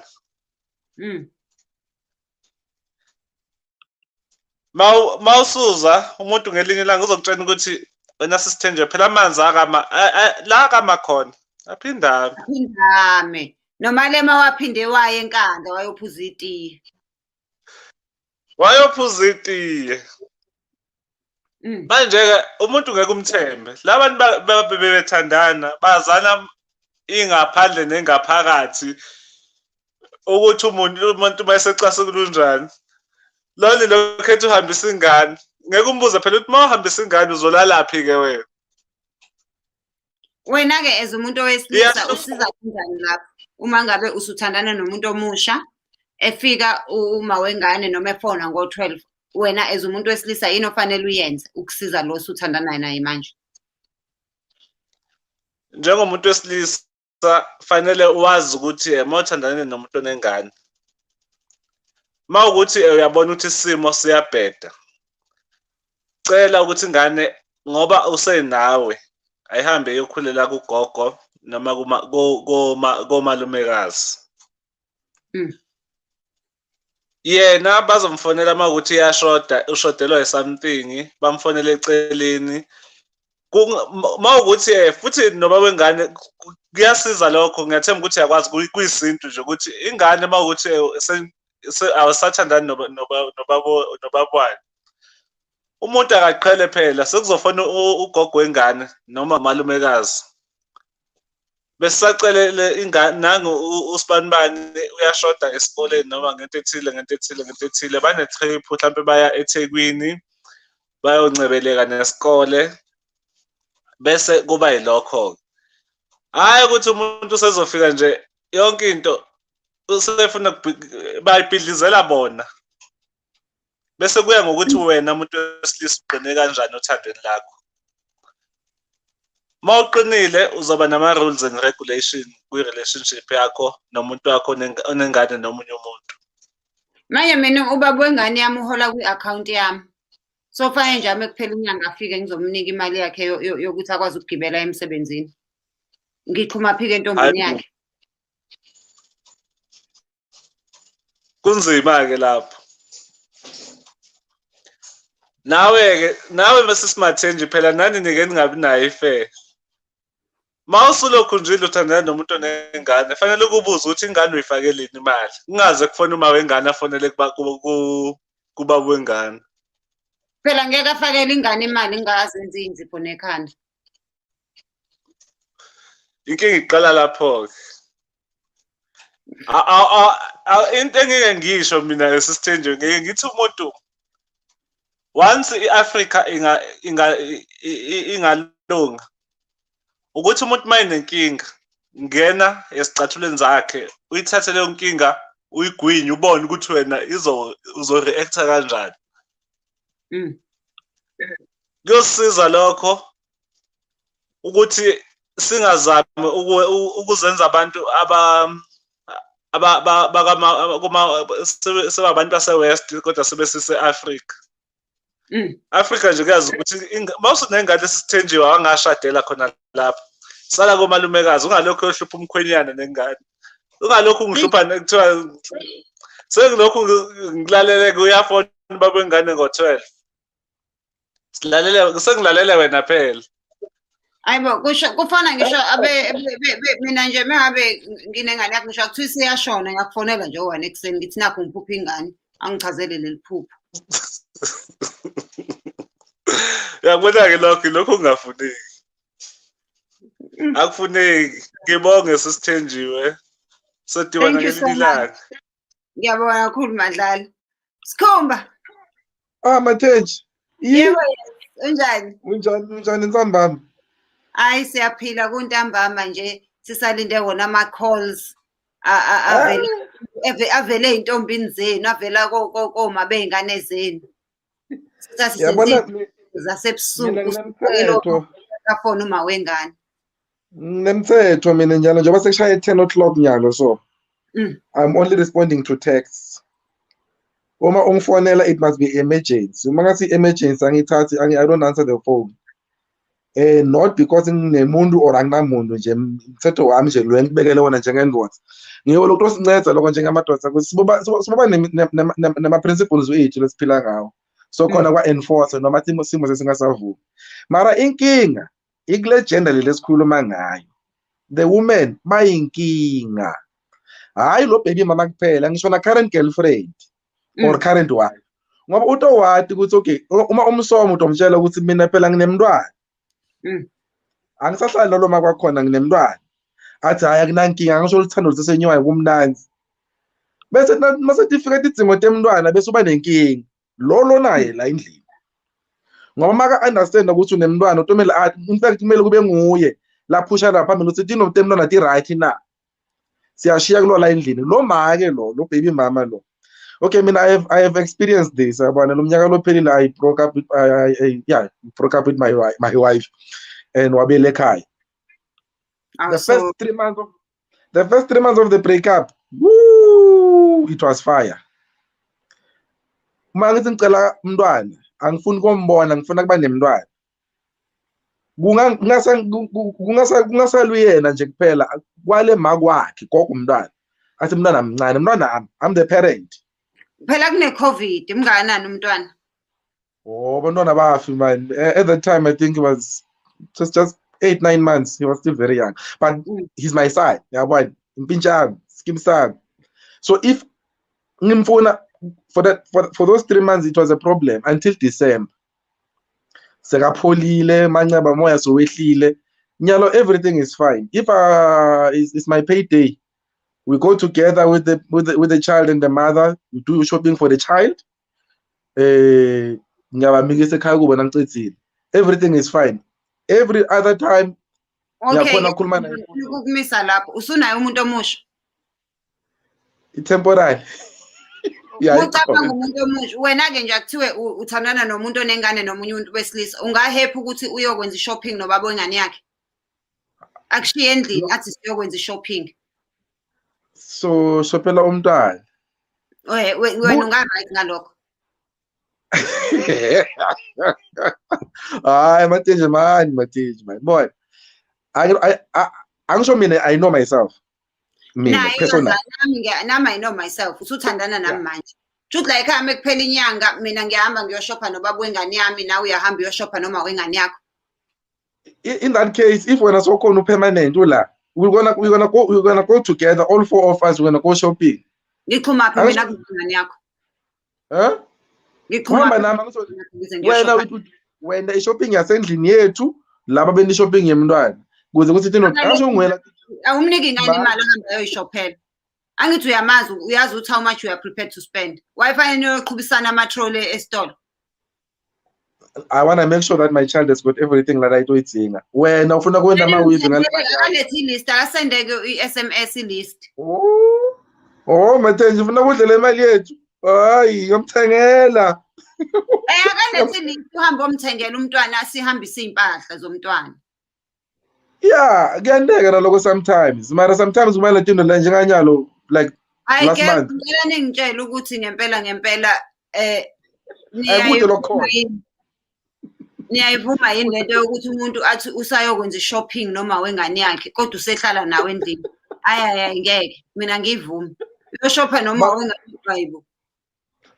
Mawusuza umuntu ngelinye ilanga uzokutshela ukuthi wena sisithenje phela amanzi la akamakhona aphindame noma lema waphinde waye enkandla wayophuza itiye. Manje umuntu ngeke umthembe. Labantu bebethandana bazana ingaphandle nengaphakathi ukuthi umuntu mayesecasa kulunjani. Lona lokho ethi uhambisa ingane. Ngeke umbuze phela ukuthi mawuhambisa ingane uzolalaphi ke wena. Wena ke as umuntu owesilisa usiza kanjani lapho? uma ngabe usuthandana nomuntu omusha efika uma wengane noma efona ngo-12 wena as umuntu wesilisa yini ofanele uyenze ukusiza lo usuthandana naye manje? Njengomuntu wesilisa fanele wazi ukuthi uma uthandane nomuntu onengane, uma ukuthi uyabona ukuthi isimo siyabheda, cela ukuthi ingane ngoba usenawe ayihambe yokhulela kugogo noma komalumekazi. Yena bazomfonela uma ukuthi iyashoda, ushodelwa something, bamfonele eceleni. Uma ukuthi futhi noba wengane kuyasiza lokho, ngiyathemba ukuthi yakwazi kuyisintu nje ukuthi ingane uma ukuthi awusathandani nobabwani, umuntu akaqhele phela sekuzofona ugogo wengane noma umalumekazi bese sacelele ingane nangu usibanibani uyashoda esikoleni noma ngento ethile bane-trip mhlawumbe baya eThekwini bayoncebeleka nesikole bese kuba yilokho. Hayi ukuthi umuntu usezofika nje yonke into usefuna bayibhidlizela bona bese kuya ngokuthi wena umuntu wesilisa uqine kanjani othandweni lakho. Uma uqinile uzoba nama-rules and regulation kwi-relationship yakho nomuntu wakho onengane nomunye umuntu. Manje mina ubaba wengane yami uhola kwi-account yami, so fanele nje kuphela inyanga afike ngizomnika imali yakhe yokuthi akwazi ukugibela emsebenzini. Ngiqhuma phike entombini yakhe. Kunzima-ke lapho. Nawe mesisimathenji phela nani nike ningabi nayo ifair. Ma usulokhu nje uthandana nomuntu onengane fanele ukubuza ukuthi ingane uyifakeleni imali. Ungaze kufona uma wengane afonele kuba wengane. Phela ngeke afakele ingane imali ingazenzi inzipho nekhanda. Inkinga iqala lapho-ke. Into engike ngisho mina esisithenjwe ngeke ngithi umuntu once i-Africa ingalunga ukuthi umuntu uma enenkinga ngena esicathulweni zakhe uyithathe leyo nkinga uyigwinye ubone ukuthi wena uzo-reacta kanjani. Kuyosiza lokho ukuthi singazami ukuzenza abantu sebabantu base-West kodwa sebesise-Afrika. Afrika nje kuyazi ukuthi mawusunengane esithenjiwe wangashadela khona lapha sala komalumekazi ungalokho yohlupha umkhwenyana nengane, ungalokho ungihlupha kuthiwa sengilokhu ngilalele kuyafona baba wengane ngo-12 sengilalele wena phela. Hayibo kusho kufana ngisho mina nje mengabe nginengane yakho ngisho kuthiwa isiyashona ngiyakufonela nje u-1 ekuseni ngithi nakho ngiphupha ingane angichazele leli phupho. Uyabona-ke lokho kungafuneki. Akufuneki. Ngibonge sisithenjiwe. Sodibana ngelinye ilanga. Ngiyabonga kakhulu Madlala. Sikhumba. Mathenji. Yebo, unjani? Unjani ntambama? Hayi siyaphila kuntambama nje sisalinde wona ama-calls avele ey'ntombini zenu avela koma bey'ngane zenu. Yabona zasebusuku afona uma wengane. Nemthetho mina njalo njengoba sekushaye 10 o'clock njalo so I'm only responding to texts. Uma ungifonela it must be emergency. Uma ngathi emergency angithathi I don't answer the phone. Not because nginemuntu or anginamuntu nje umthetho wami nje lo engibekele wona njengendoda. Ngiyo lokho sinceda lokho njengamadoda ukuthi siboba nama principles wethu lesiphila ngawo. So khona kwa-enforce noma simo sesingasavumi. Mara inkinga ikule gender lesikhuluma ngayo. The woman bayinkinga. Hayi lo baby mama kuphela ngisho na current girlfriend or current wife. Ngoba utowati ukuthi okay uma umsomo utomtshela ukuthi mina phela nginemntwana. Angisahlali lo makwakhona nginemntwana. Athi hayi akunankinga ngisho uthando sesenyoya kumnanzi. Bese mase certificate idzingo temntwana bese uba nenkinga. Lo naye la endlini. Ngoba maka understand ukuthi unemntwana utomela athi in fact kumele kube nguye la phusha la phambili ukuthi dino temntwana ti right na. siyashiya kulo la endlini lo ma ke lo baby mama lo. Okay, mina I have experienced this. Yabona lo mnyaka lophelile I broke up with broke up with my wife and wabele ekhaya. The first 3 months of the breakup, woo, it was fire. Uma ngithi ngicela umntwana, angifuni ukumbona, ngifuna kuba nemntwana. Kungasalu yena nje kuphela kwale makwakhe gogo umntwana. Athi umntwana mncane, umntwana I'm the parent. Phela kune COVID imnganani umntwana? Oh, abantwana bafi man. At that time I think it was just 8-9 months. He was still very young, but he's my son. Yabona, impintsha skim sami. So if ngimfuna for those 3 months it was a problem until December. Sekapholile manceba moya sowehlile. Nyalo everything is fine. If it's my payday, we go together with the child and the mother. We do shopping for the child. Ngiyabamikisa ekhaya kubo nangicethile. Everything is fine. Every other time okay, ukumisa lapho usunayo umuntu omusha temporary. Ucabanga umuntu omusha wena ke nje akuthiwe uthandana nomuntu onengane nomunye umuntu wesilisa ungahappy ukuthi uyokwenza shopping nobaba wengane yakhe akushiye endlini athi siyokwenza shopping so phela umntwana wena ungaright ngalokho hayi Mateji man boy angisho mina I know myself mina personally nami I know myself usuthandana nami manje just like ame kuphela inyanga mina ngiyahamba ngiyoshopha nobaba wengane yami nawe uyahamba uyoshopha noma wengane yakho. In that case if wena sokhona upermanent ula we're gonna go together, all 4 of us we're gonna go shopping. Ngichuma phi mina kungane yakho? Wena i-shopping yasendlini yethu laba beni shopping yemntwana kuze kuthi thina asho ngwela awumniki ingane imali ahamba ayoyishophela angithi uyamazi uyazi ukuthi how much you are prepared to spend why fanele uyoqhubisana ama-trolley esitolo. I want to make sure that my child has got everything that I do idinga. Wena ufuna kwenda ama-weave akalethe ilist akasendeke i-SMS list. Mateji ufuna kudlela imali yethu hayi yomthengela. Akalethe ilist uhambe omthengela umntwana sihambise impahla zomntwana. Yeah, kuyandeka naloko sometimes. Mara sometimes kumele into la njenganyalo like last month. Ngicela ningitshela ukuthi ngempela niyayivuma yini lento yokuthi umuntu athi usayokwenza shopping noma wengane yakhe kodwa usehlala nawe endlini. Ngeke mina ngivuma. Uyoshopha noma wengane yakho.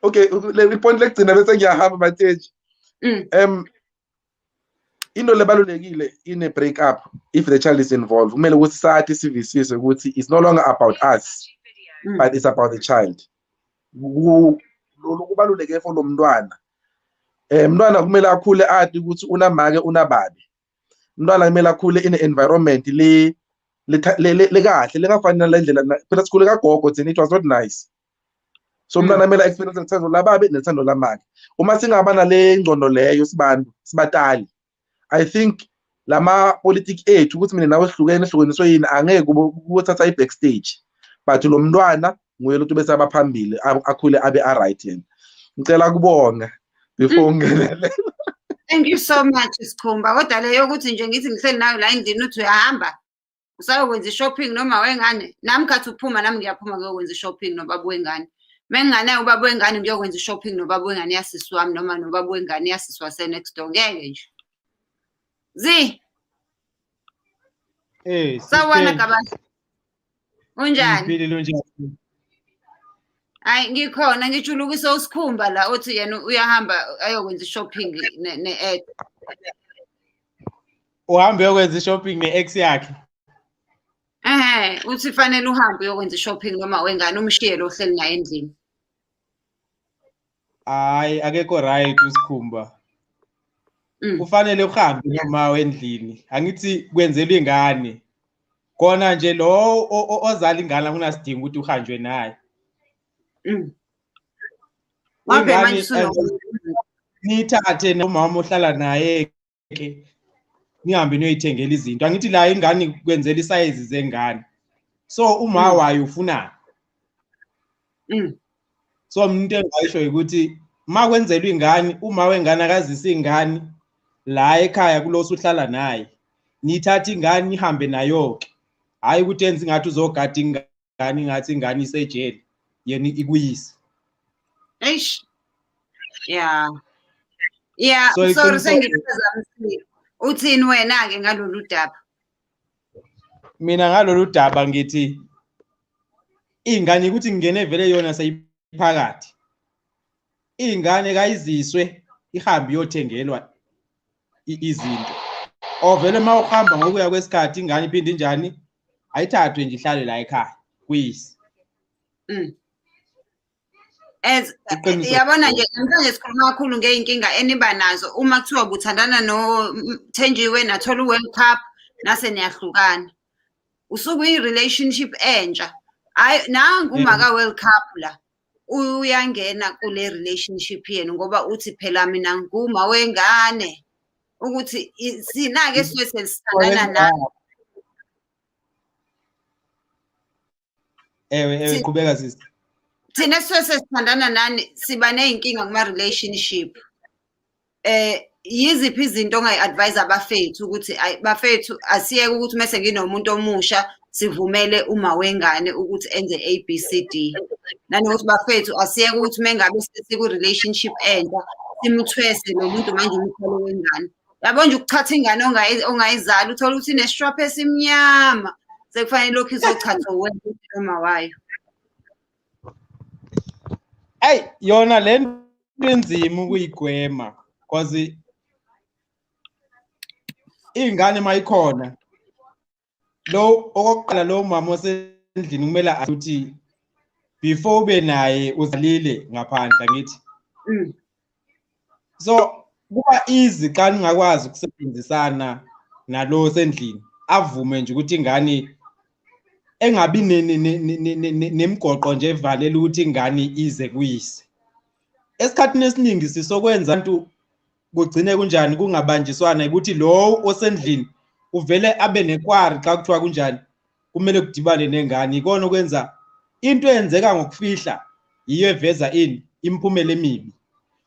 Okay, le point lekugcina bese ngiyahamba Mateji. Into lebalulekile in a breakup if the child is involved kumele ukuthi sathi sivisise ukuthi it's no longer about us but it's about the child. Lo kubaluleke for lo mntwana. Mntwana kumele akhule athi ukuthi unamake unababe. Mntwana kumele akhule in an environment le kahle lengafanele le ndlela phela sikhule kagogo thina it was not nice. So mntwana kumele experience uthando lababe nethando lamake. Uma singaba nale ngcondo leyo sibatali I think lama politic ethu ukuthi mina nawe sihlukeniswe yini angeke ukuthatha i-backstage but lo mntwana nguye lo bese abaphambili akhule abe right yena. Ngicela kubonga before ungenele. Thank you so much Sikhumba kodwa leyo ukuthi nje ngithi ngihleli nayo la endlini uthi uyahamba usayokwenza shopping noma wengane nami khathi uphuma nami ngiyaphuma ngiyokwenza shopping nobaba wengane. Mengane ubaba wengane ngiyokwenza shopping nobaba wengane yasisi wami noma nobaba wengane yasisi wase next door ngeke nje. Sawona kabasi. Unjani? Hayi ngikhona ngijulukisa uSikhumba la uthi yena uyahamba ayokwenza shopping ne-ex. Uhambe uyokwenza shopping ne-ex yakhe. Uthi fanele uhambe uyokwenza shopping noma wengane umshiye lo hleli naye endlini. Hayi akekho right uSikhumba. Kufanele uhambe noma wendlini angithi kwenzelwe ingane kona nje lo ozala ingane akunasidinga ukuthi uhanjwe naye. Nithathe nomama ohlala naye ke nihambe niyoyithengela izinto angithi la ingane kwenzela isize zengane so uma wayo ufuna so umuntu engayisho ukuthi makwenzelwa ingane uma wengane akazisa ingane la ekhaya kulosu uhlala naye nithatha ingane nihambe nayo ke hayi ukuthi enze ngathi uzogada ingane ngathi ingane isejele yena ikuyise eish yeah So sorry iqiniswa- sengiphazamisile uthini wena ke ngalolu daba mina ngalolu daba ngithi ingane ukuthi ngene vele yona seyiphakathi ingane kayiziswe ihambe iyothengelwa izinto ovele mawuhamba ngokuya kwesikhathi ingane iphinde njani ayithathwe nje ihlale la ekhaya kuyisi Iqiniso. yabona nje namhlanje sikhuluma kakhulu ngeyinkinga eniba nazo uma kuthiwa kuthandana noThenjiwe nathola uWorld Cup nase niyahlukana usuku i-relationship entsha hayi nangu umaka World Cup la uyangena kule relationship yenu ngoba uthi phela mina nguma wengane ukuthi sinake siwe sesithandana nawe ewe qhubeka sisi thina siwe sesithandana nani siba neyinkinga kuma relationship yiziphi izinto ongayi-advise abafethu ukuthi bafethu asiyeke ukuthi mase nginomuntu omusha sivumele uma wengane ukuthi enze ABCD nanokuthi bafethu asiyeke ukuthi mengabe siku-relationship entsha simthwese lo muntu manje umthwalo wengane yabo nje ukuthatha ingane ongayizali uthola ukuthi inesitropho esimnyama sekufanele lokhu izochatha wena noma wayo Hey yona lento enzima ukuyigwema because ingane mayikhona lo okokuqala lo mama osendlini kumele ukuthi before ube naye uzalile ngaphandle ngithi so kuba easy xa ningakwazi ukusebenzisana nalo sendlini avume nje ukuthi ingane engabi nemgoqo nje evalela ukuthi ingane ize kuyise esikhathini esiningi sisokwenza abantu kugcine kunjani kungabanjiswana ukuthi lo osendlini uvele abe nekwari xa kuthiwa kunjani kumele kudibane nengane ikona okwenza into eyenzeka ngokufihla yiyo eveza imiphumela emibi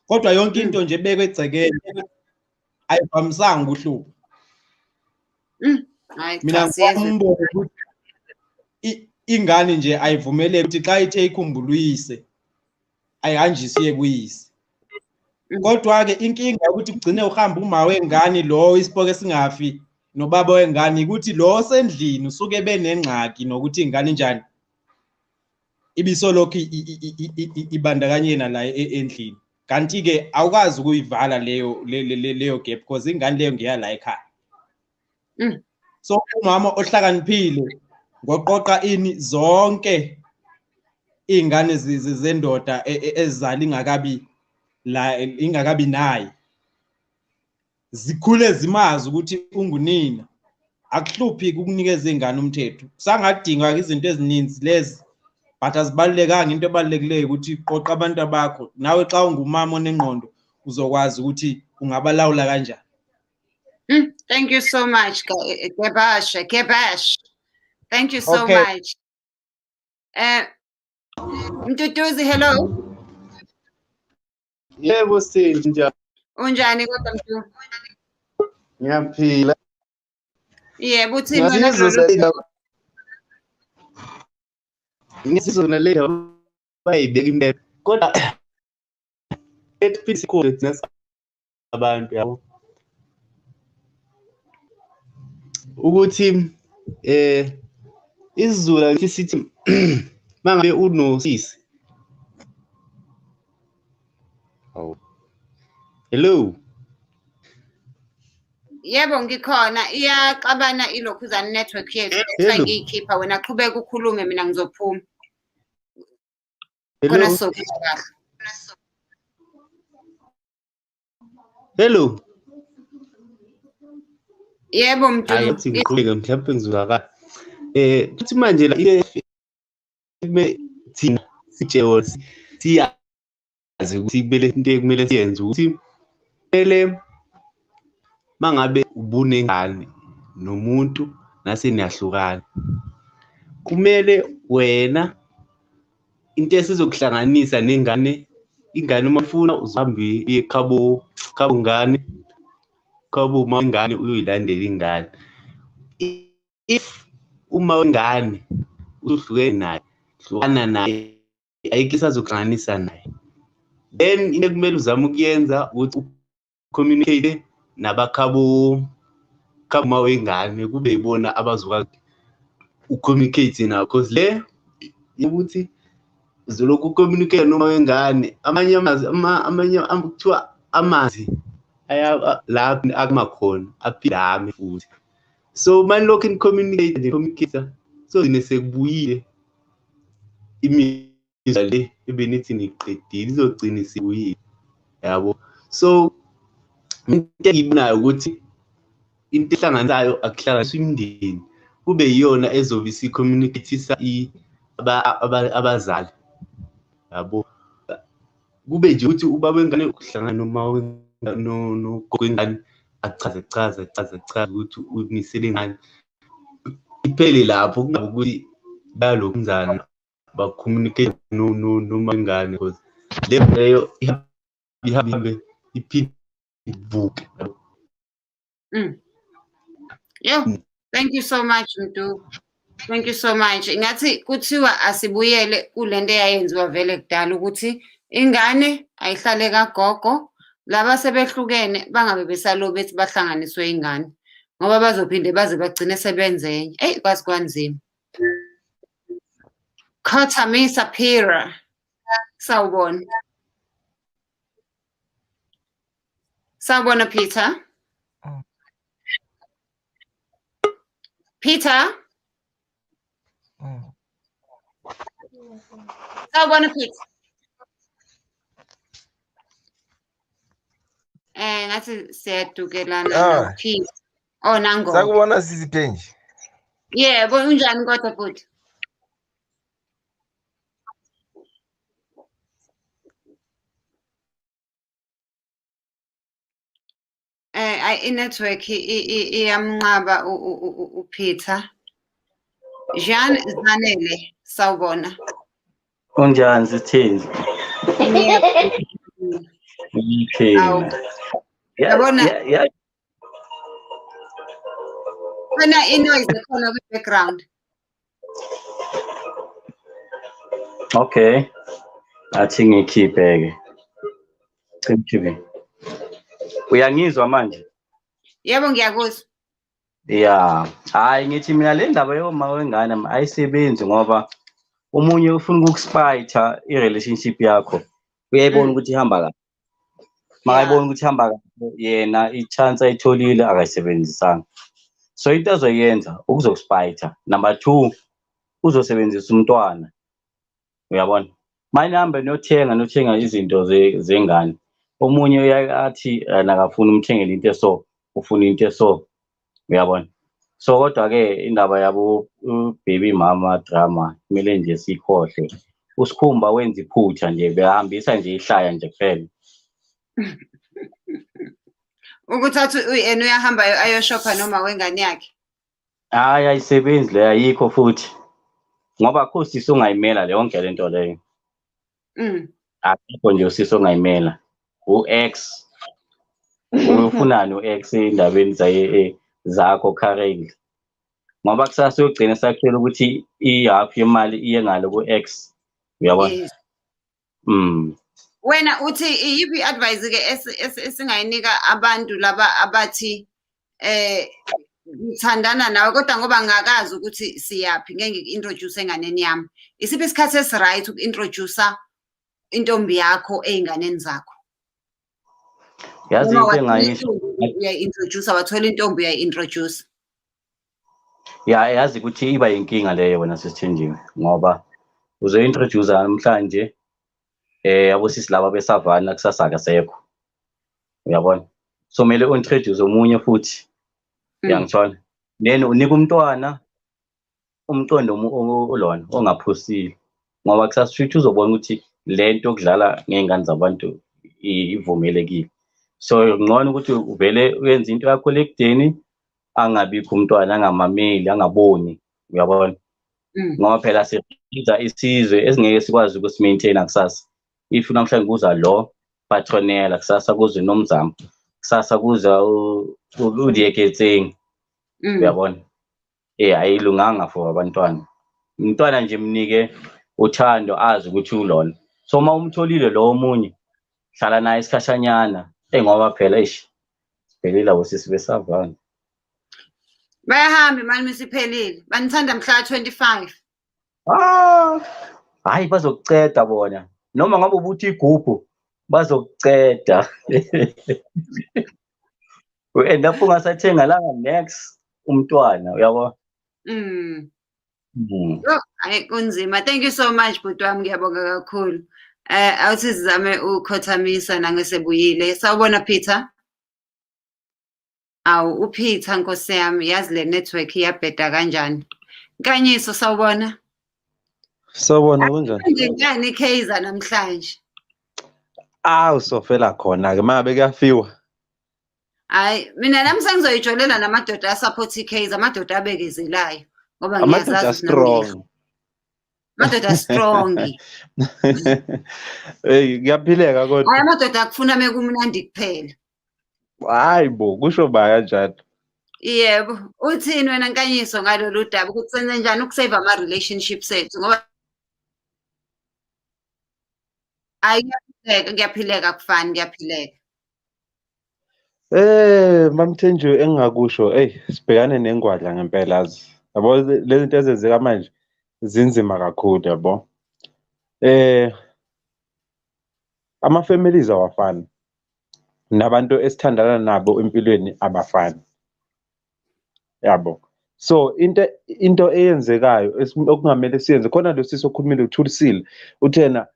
kodwa yonke into nje bekwe egcekeni ayivamisanga ubuhlungu mina ngiyambona ukuthi ingane nje ayivumele ukuthi xa ithe ikhumbula uyise ayihanjisiye kuyise kodwa ke inkinga ukuthi ugcine uhamba uma wengane lo isipoke singafi nobaba wengane ukuthi lo sendlini usuke benengxaki nokuthi ingane njani ibisolokhu ibandakanyena la endlini kanti ke awukazi ukuyivala leyo gap because ingane leyo ngiya la ekhaya so umama ohlakaniphile ngoqoqa ini zonke ingane zendoda ezizala ingakabi naye zikhule zimazi ukuthi ungunina akuhluphi ukunikeza ingane umthetho sangadinga izinto ezininzi lezi but azibalekanga into ebalulekileyo ukuthi qoqa abantu abakho nawe xa ungumama onengqondo uzokwazi ukuthi ungabalawula kanjani thank you so much Gebash thank you so Okay. much Mtutuzi hello Yebo sinjani? unjani kodwa mtu Ngiyaphila. yebo uthini wena kulolu Ngisizona le bayibeka impela. Kodwa ethi sikole abantu yabo. Ukuthi isiZulu lithi sithi mangabe unosisi. Hello. yebo ngikhona iyaxabana ilokhuzana network yethu Hello. ngiyikhipha wena qhubeka ukhulume mina ngizophuma Hello. khona sokuza kahle Hello. yebo mntu Hayi uthi ngiqhubeke mhlawumbe ngizwakala. Futhi manje la thina sitsheo siyazi ukuthi kumele into ekumele siyenze ukuthi kumele mangabe ubunengane nomuntu nase niyahlukana kumele wena into esizokuhlanganisa nengane ingane uma ufuna uzohambe ekhabo ngane khabo uma ingane uyoyilandela ingane if uma ingane uhlukene naye hlukana naye ayikho isazokuhlanganisa naye then into kumele uzame ukuyenza ukuthi communicate nabakhabo uma wengane kube yibona abazokwazi ucommunicate nabo because le ukuthi uzolokhu ucommunicate noma wengane amanye kuthiwa amazi la akumakhona aphilame futhi so manje lokhu in communicate so sekubuyile imizwa le ebenithi niqedile izogcina isibuyile yabo so into engiyibonayo ukuthi into ehlanganisayo akuhlanganiswa imindeni kube yiyona ezobe isicommunicatisa abazali yabo kube nje ukuthi ubaba wengane uhlangana noma nogogo achaze ukuthi unisele ngani iphele lapho kungabe ukuthi bayalokhu mzana ba-communicate noma ingane because leyo ihambe iphinde ivuke. Yeah, thank you so much Mdu. Thank you so much. Ngathi kuthiwa asibuyele kulento eyayenziwa vele kudala ukuthi ingane ayihlale kagogo laba sebehlukene bangabe besalo bethi bahlanganiswe ingane ngoba bazophinde baze bagcine sebenzenye. Hey kwazi kwanzima. Khatami Sapira. Sawubona. Sawubona Peter. Peter. Sawubona Peter. Ngathi siyadukelana no Peter. Oh nango. Sakubona sisi Phenji. Yebo unjani kodwa futhi? I-network iyamnqaba uPeter. Jean Zanele sawubona. Unjani sithini? Yabona. Khona inoise ekhona kwi-background. Okay. Athi ngikhiphe-ke. Chimchibi. Uyangizwa manje? Yebo ngiyakuzwa. Yeah. Hayi ngithi mina le ndaba yoma wengane ayisebenzi ngoba umunye ufuna ukuspite i-relationship yakho. Uyayibona ukuthi ihamba kahle. Makayibona ukuthi ihamba kahle yena i-chance ayitholile akayisebenzisanga. So into azoyenza ukuzokuspite. Number 2 uzosebenzisa umntwana. Uyabona? Manje hambe nothenga izinto zengane. Omunye uyathi nakafuna umthengele into eso ufuna into eso. Uyabona? So kodwa ke indaba yabo baby mama drama kumele nje sikhohle. Usikhumba wenza iphutha nje behambisa nje ihlaya nje kuphela. Ukuthatha yena uyahamba ayoshopha noma wengane yakhe. Hayi ayisebenzi le ayikho futhi. Ngoba kho sisi ongayimela le yonke lento leyo. Akho nje usisi ongayimela. U-X ufunani u-X indabeni zakho currently ngoba kusasa uyogcina sakhela ukuthi i-half yemali iye ngalo ku-X uyabona. Wena uthi yipi advice ke esingayinika abantu laba abathi ngithandana nawe kodwa ngoba ngakazi ukuthi siyapi ngeke ngi-introduce enganeni yami. Isiphi isikhathi esi-right uku-introduce intombi yakho ey'nganeni zakho? Yazi into engayisho uyayi-introduce wathola intombi uyayi-introduce. Ya yazi ukuthi iba inkinga leyo wena sisithenjiwe ngoba uzo-introduce namhlanje abosisi laba besavana kusasa akasekho. Uyabona? So mele u-introduce omunye futhi. Uyangithola? Then unika umntwana umcondo olona ongaphosile ngoba kusasa futhi uzobona ukuthi lento okudlala ngezingane zabantu ivumelekile. So ngcono ukuthi uvele uyenze into yakho lekudeni angabikho umntwana angamameli angaboni uyabona. ngoba phela siza isizwe esingeke sikwazi ukusimaintaina kusasa. If namhlanje kuza lo Patronela, kusasa kuze uNomzamo, kusasa kuza uDieketseng, uyabona? Ayilunganga for abantwana. Umntwana nje mnike uthando azi ukuthi ulona. So uma umtholile lo omunye hlala naye isikhashanyana ngoba phela siphelile bosisi besavana. Bayahamba imali misiphelile. Banithanda mhla 25. Hayi bazokuceda bona. Noma ngabe ubuthi igubhu bazokuceda. We-end up ungasathenga langa next umntwana uyabona. Hayi kunzima. Thank you so much bhuti wami, ngiyabonga kakhulu. Awuthi sizame ukhothamisa nangesebuyile. Sawubona Peter. Awu uPeter Nkosi yami, yazi le network iyabheda kanjani. Nkanyiso sawubona. Sawubona kunjani? Ngani Kaizer namhlanje? Usofela khona ke mabe kuyafiwa. Hayi mina nami sengizoyijolela namadoda support iKaizer, amadoda abekezelayo ngoba ngiyazazi strong. Amadoda strong. Hey kuyaphileka kodwa. Hayi amadoda akufuna mekumnandi kuphela. Hayi bo kusho ba kanjani? Yebo, uthini wena Nkanyiso ngalolu daba ukuthi senze njani ukusave ama relationships ethu ngoba ngiyaphileka kufani ngiyaphileka. Mamthenjwe engingakusho sibhekane nengwadla ngempela azi. Yabo lezi zinto ezenzeka manje zinzima kakhulu yabo. Ama families awafani. Nabantu esithandana nabo empilweni abafani. Yabo. So into eyenzekayo okungamele siyenze khona lo sisi okhulumile uthulisile uthena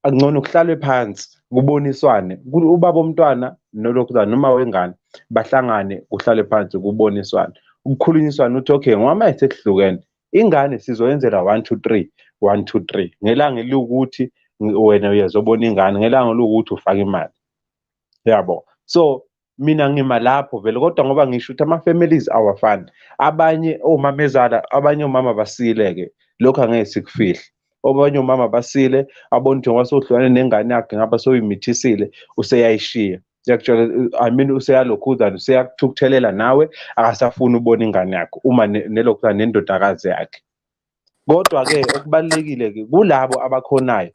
angcono ukuhlalwe phansi kuboniswane ubaba omntwana nolokuzana noma wengane bahlangane kuhlalwe phansi kuboniswane ukukhulunyiswana uthi okay ngoba manje sekuhlukene ingane sizoyenzela 1 2 3 1 2 3 ngelanga elukuthi wena uyazobona ingane ngelanga lokuthi ufaka imali yabo. So mina ngima lapho vele kodwa ngoba ngisho ukuthi ama families awafani, abanye omamezala abanye omama basileke lokho angeke sikufihle. Obanye umama basile abona ukuthi ngoba sohlukane nengane yakhe ngaba soyimithisile useyayishiya. Yakutshela useyalokhuzana useyakuthukuthelela nawe akasafuni ubona ingane yakhe uma nelokhuzana nendodakazi yakhe. Kodwa ke okubalekile ke kulabo abakhonayo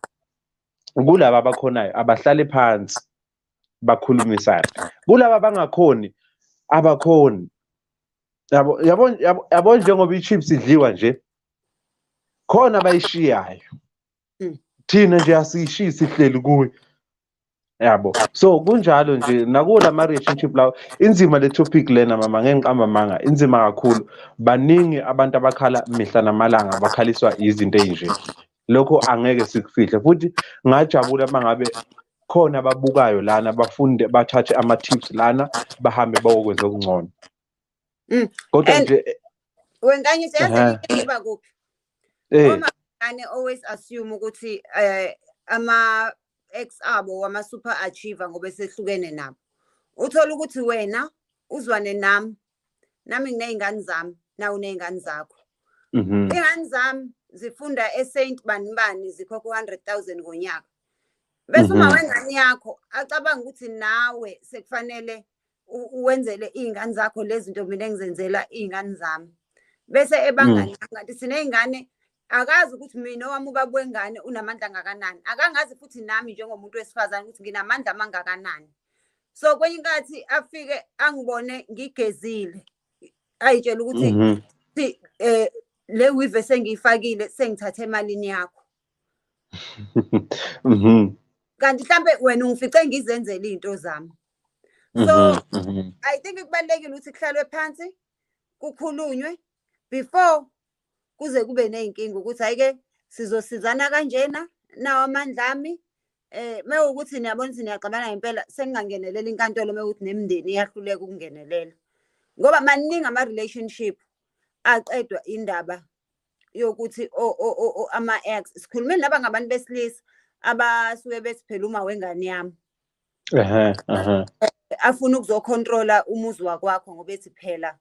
abahlale phansi bakhulumisana. Kulabo abangakhoni abakhoni. Yabo njengoba ichips idliwa nje khona bayishiyayo. Thina nje asishiyi sihleli kuyo. Yabo. So kunjalo nje nakula ma relationship lawo inzima le topic lena mama ngengiqamba manga inzima kakhulu. Baningi abantu abakhala mihla namalanga bakhaliswa izinto ezinje. Lokho angeke sikufihle futhi ngajabula mangabe khona ababukayo lana bafunde bathathe ama tips lana bahambe bayokwenza okungcono. Kodwa nje Wenkanyise yazi iba kuphi? Uma ngane always assume ukuthi ama ex abo wama super achiever ngoba sehlukene nabo. Uthola ukuthi wena uzwane nami nginezingane zami nawe unezingane zakho. Izingane zami zifunda eSaint Banibani zikhokha 100,000 ngonyaka. Bese uma wengane yakho acabanga ukuthi nawe sekufanele uwenzele izingane zakho lezi zinto mina engizenzela izingane zami. Bese ebangani ngathi sinezingane akazi ukuthi mina owami ubaba wengane unamandla ngakanani. Akangazi futhi nami njengomuntu wesifazane ukuthi nginamandla mangakanani. So kwenye inkathi afike angibone ngigezile. Ayitshela ukuthi le weave sengiyifakile sengithathe emalini yakho. Kanti mhlambe wena ungifice ngizenzela izinto zami. So I think kubalekile ukuthi kuhlalwe phansi kukhulunywe before kuze kube nezinkinga ukuthi hayike sizosizana kanjena nawo amandla ami mewukuthi niyabona ukuthi niyaxabana ngempela sengingangenelela inkantolo mewukuthi nemindeni iyahluleka ukungenelela ngoba maningi ama relationship aqedwa indaba yokuthi ama ex sikhulumeni laba ngabantu besilisa abasuke bethi phela uma wengane yami afuna ukuzocontrola umuzi wakwakho ngoba ethi phela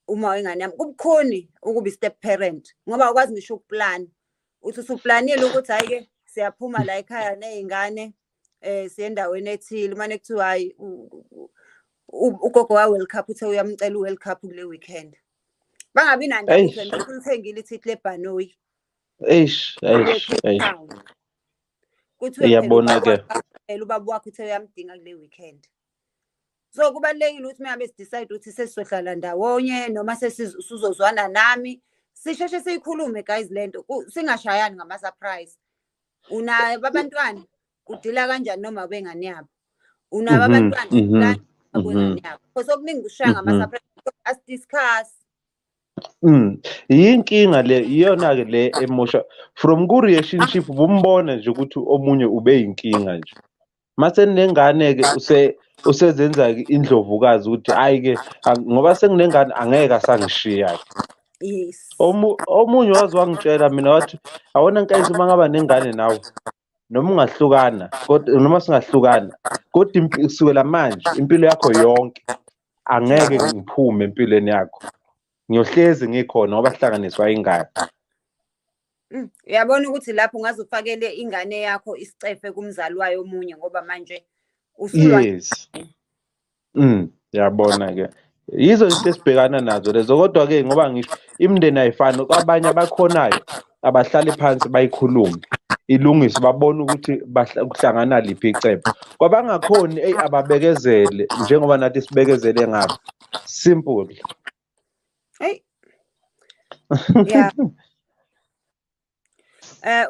uma wengane yami kubukhuni ukuba step parent ngoba ukwazi ngisho ukuplan uthi usuplanile ukuthi hayi ke siyaphuma la ekhaya nezingane siye endaweni ethile manje kuthiwa hayi ugogo wa World Cup uthe uyamcela uWorld Cup kule weekend bangabi nandaba ukuthi wena ulithengile ithitle lebhanoyi kuthi iyabona ke ubaba wakho uthe uyamdinga kule weekend. So kubalekile ukuthi mengabe sidecide ukuthi sesizohlala ndawonye noma sesizozwana nami sisheshe siyikhulume guys lento singashayani ngama surprise. Unayo abantwana udila kanjani noma wengane yabo unabo abantwana wengane yabo because okuningi kushaya ngama surprise as discuss. Yinkinga le iyona ke le emotion from ku relationship bumbona nje ukuthi omunye ube yinkinga nje mase nengane ke usezenza indlovukazi ukuthi hayi ke ngoba senginengane angeke asangishiya. Yes. Omunye wazi wangitshela mina wathi awona nkayise uma ngaba nengane nawe noma ungahlukana kodwa noma singahlukana kodwa kusukela manje impilo yakho yonke angeke ngiphume empilweni yakho ngiyohlezi ngikhona ngoba sihlanganiswa ingane. Uyabona ukuthi lapho ungazofakele ingane yakho isicefe kumzali wayo omunye ngoba manje yes. Yabona ke yizo izinto esibhekana nazo lezo kodwa ke ngoba ngisho imindeni ayifani abanye abakhonayo abahlali phansi bayikhulume ilungise babone ukuthi kuhlangana liphi icephe kwabangakhoni ababekezele njengoba nathi sibekezele ngapha simple. Hey. Yeah.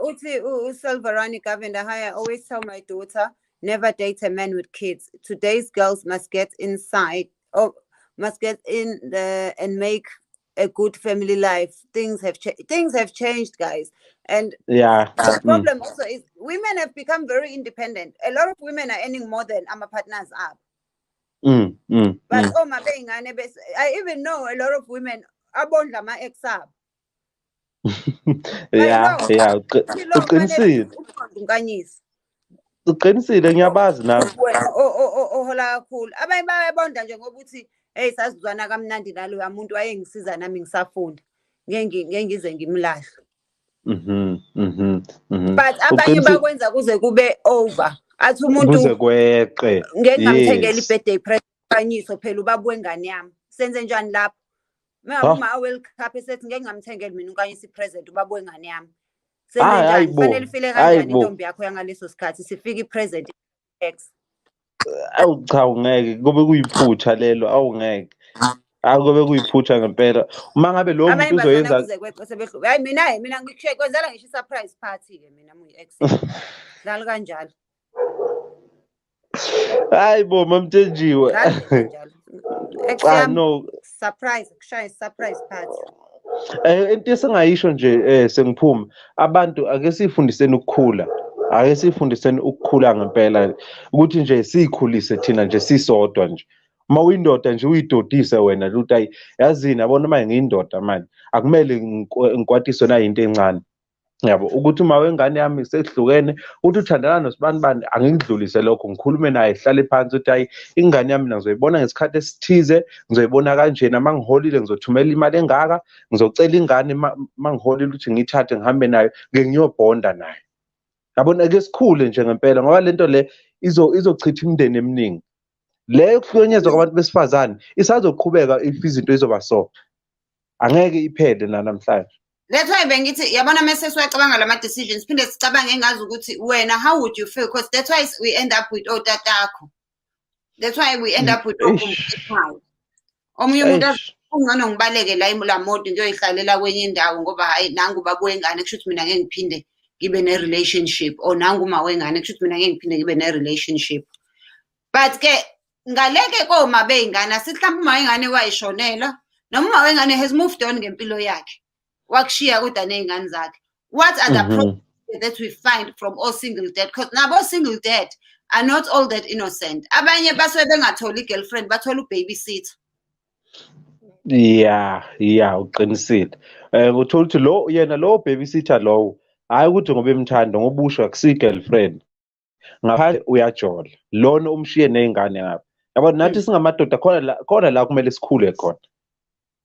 Uthi uSilverani Govender, hi, I always tell my daughter never date a man with kids. Today's girls must get inside or must get in the and make a good family life. Things have changed, guys. And yeah, the problem also is women have become very independent. A lot of women are earning more than our partners are. But oh my being, I even know a lot of women abondla ma ex up. Yeah, uqinisile ngiyabazi nami. Ohola kakhulu. Abanye bayabonda nje ngoba uthi hey sasizwana kamnandi nalo umuntu wayengisiza nami ngisafunda. Ngeke ngize ngimlahle. But abanye bakwenza kuze kube over. Athi umuntu kuze kweqe. Ngeke ngamthengela ibirthday present phela ubaba wengane yami. Senze njani lapho? Uma World Cup esethi ngeke ngamthengela mina unkanyisa ipresent ubaba wengane yami. Senze njani? Kufanele ifile kanjani intombi yakho yangaleso sikhathi sifika ipresent X. Awu cha ungeke kube kuyiphutha lelo awungeke. Akube kuyiphutha ngempela. Uma ngabe lo muntu uzoyenza hayi mina ngikushiye kwenzela ngisho surprise party ke mina muyi-ex. Dlala kanjalo. Hayi bo mamthenjiwe. No surprise kushaya surprise party. Into esingayisho nje sengiphuma abantu ake sifundiseni ukukhula ake sifundiseni ukukhula ngempela ukuthi nje sikhulise thina nje sisodwa nje uma uyindoda nje uyidodise wena ukuthi ayi yazini yabona uma ngiyindoda manje akumele ngikwatiswe na into encane yabo ukuthi uma wengane yami sekuhlukene uthi uthandana nosibani angikudlulise lokho ngikhulume naye hlale phansi ukuthi hayi ingane yami ngizoyibona ngesikhathi esithize ngizoyibona kanjena mangiholile ngizothumela imali engaka ngizocela ingane mangiholile ukuthi ngithathe ngihambe nayo ngiyobonda naye yabona ke sikhule nje ngempela ngoba lento le izochitha imindeni eminingi le ukuhlukunyezwa kwabantu besifazane isazoqhubeka izinto izoba so angeke iphele namhlanje. That's why bengithi yabona mase siwacabanga lama decisions phinde sicabange engazi ukuthi wena how would you feel because that's why we end up with otatakho. That's why we end up with okumkhaya. Omunye umuntu ungcono ngibaleke la mode ngiyoyihlalela kwenye indawo ngoba hayi nangu baba wengane kusho ukuthi mina ngeke ngiphinde ngibe ne relationship or nangu uma wengane kusho ukuthi mina ngeke ngiphinde ngibe ne relationship. But ke ngaleke koma beyingane asihlamba uma wengane wayishonela noma uma wengane has moved on ngempilo yakhe. Wakushiya kodwa nezingane zakhe. What are the problems that we find from all single dad? Because now all single dad are not all that innocent. Abanye basuke bengatholi girlfriend bathola ubabysitter. Yeah uqinisile. Uthola ukuthi lo yena lo babysitter lo hayi ukuthi ngoba emthanda ngoba usho akusi girlfriend. Ngaphandle uyajola. Lona umshiye nezingane ngapha. Yabo nathi singamadoda khona la kumele sikhule khona.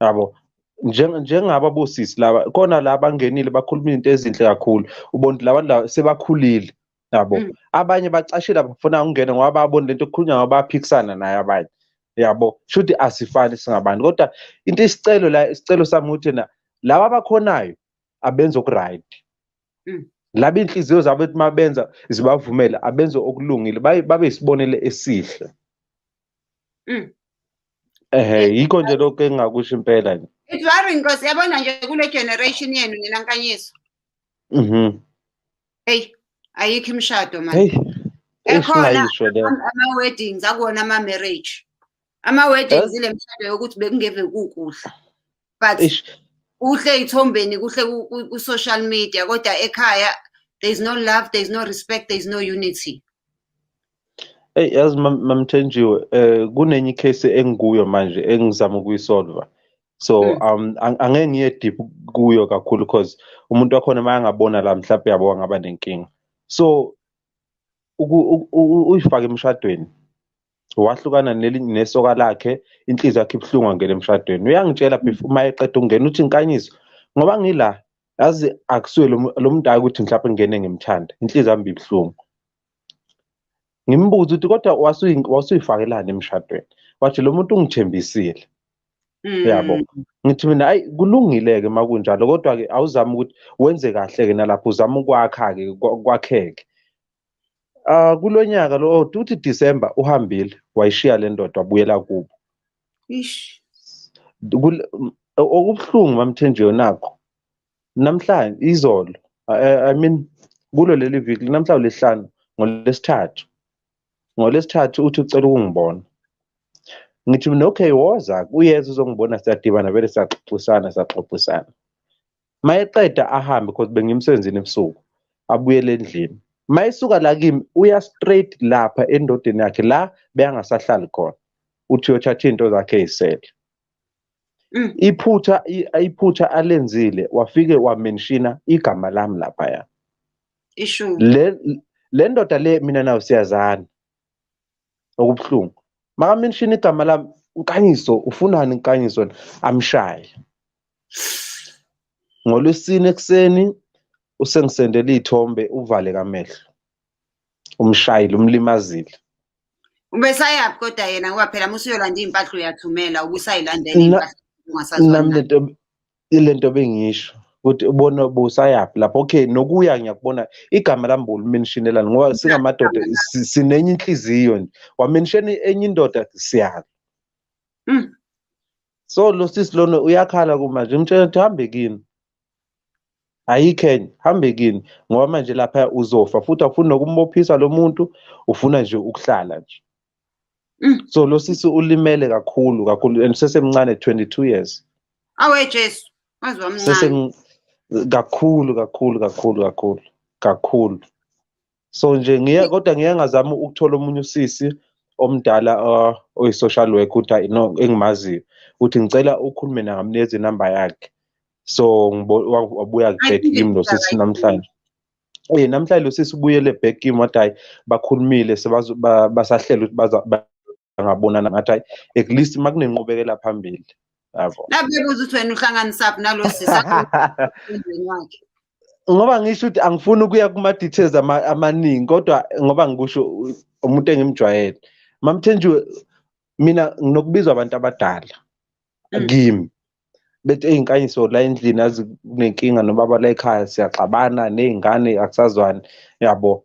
yabo njengaba bosisi laba khona la bangenile bakhuluma into ezinhle kakhulu ubona labantu la sebakhulile yabo abanye bacashile bafuna ukungena ngoba babona lento okukhulunywa ngoba baphikisana naye abanye yabo shuthi asifani singabantu kodwa into isicelo sami ukuthi na laba abakhonayo abenze okuright laba inhliziyo zabo ethi mabenza zibavumela abenze okulungile babe isibonele esihle yikho nje lokho engingakusho impela nje It's worrying because yabona nje kule generation yenu nina Nkanyiso. Hey, ayikho imshado manje. Ekhona ama-weddings akuwona ama-marriage. Ama-weddings ile mshado yokuthi bekungeve kukudla. But kuhle ithombeni kuhle ku-social media kodwa ekhaya there's no love, there's no respect, there's no unity. Hey yazi mamthenjiwe kunenye case engikuyo manje engizama ukuyisolva. So angeke ngiye deep kuyo kakhulu because umuntu wakhona mayangabona la mhlawumbe yabo ngaba nenkinga. So uyifaka emshadweni wahlukana nesoka lakhe inhliziyo yakhe ibhlungu angena emshadweni uyangitshela uma eqeda ukungena uthi Nkanyiso ngoba ngila yazi akusuye lo muntu hayi ukuthi mhlawumbe ngene ngimthanda inhliziyo yami ibhlungu ngimbuza ukuthi kodwa wasuyifakelana emshadweni wathi lo muntu ungithembisile yabo ngithi mina hayi kulungileke makunjalo kodwa ke awuzama ukuthi wenze kahle ke nalapho uzama ukwakha ke kwakheke kulonyaka lo uthi December uhambile wayishiya le ndoda wabuyela kubo okubhlungu mamthenjiwe nakho namhlanje izolo I mean kulo leli viki namhlanje lesihlanu ngolesithathu uthi ucela ukungibona ngithi mina okay woza uyeza uzongibona siyadibana vele saxoxisana mayeqeda ahambe because bengimsebenzini ebusuku abuyele endlini mayisuka la kimi uya straight lapha endodeni yakhe la beyangasahlali khona uthi uyothatha into zakhe ezisele iphutha alenzile wafike wamenshina igama lami lapha ya le ndoda le mina nayo siyazana okubhlungu makamenshina igama lami Nkanyiso ufunani Nkanyiso amshaye ngolwesine ekseni usengisendela ithombe uvale kamehlo umshayile umlimazile ubesayaphi kodwa yena ngoba phela musuyolanda impahla uyathumela ubusayilandela impahla ungasazwana lento bengisho ukuthi ubona busayaphi lapho okay nokuya ngiyakubona igama lami bolumentionelana ngoba singamadoda sinenye inhliziyo nje wamention enye indoda siyazi so lo sisi lona uyakhala kumanje umtshela ukuthi hambe kini ayikhenye hambe kini ngoba manje lapha uzofa futhi afuna nokumbophisa lo muntu ufuna nje ukuhlala nje so lo sisi ulimele kakhulu and sesemncane 22 years awe Jesu wazwa mncane kakhulu so nje kodwa ngiyangazama ukuthola omunye usisi omdala oyi-social work ukuthi no engimaziyo uthi ngicela ukhulume ngamnikeza inamba yakhe so wabuya back kimi lo sisi namhlanje namhlanje lo sisi ubuyele back kimi wathi hayi bakhulumile basahlela ukuthi bangabonana ngathi hayi at least makunenqubekela phambili yabo nabebuza ukuthi wena uhlanganisaphi nalo sisi wakhe ngoba ngisho ukuthi angifuni ukuya kuma details amaningi kodwa ngoba ngikusho umuntu engimjwayele mamthenjiwe mina nginokubizwa abantu abadala kimi bethi ey'nkanyiso la endlini azi kunenkinga nobaba la ekhaya siyaxabana ney'ngane akusazwani yabo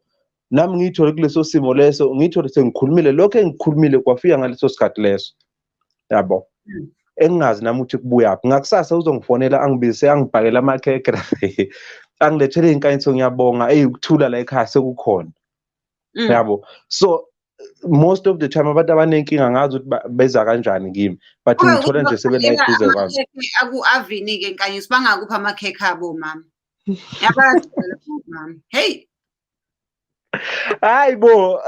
nami ngiyithole kuleso simo leso ngiyithole sengikhulumile lokho engikhulumile kwafika ngaleso sikhathi leso yabo engingazi nami ukuthi kubuyaphi ngakusasa uzongifonela angibizise angibhakela amakhekhe angilethele iy'nkanyiso ngiyabonga ukuthula la ekhaya sekukhona yabo so most of the time abantu abanenkinga ngazi ukuthi beza kanjani kimi but ngithola nje sebela eduze kwazo aku-Avini-ke Nkanyiso bangakuphi amakhekhe abo mama yabazi mama hey hayi bo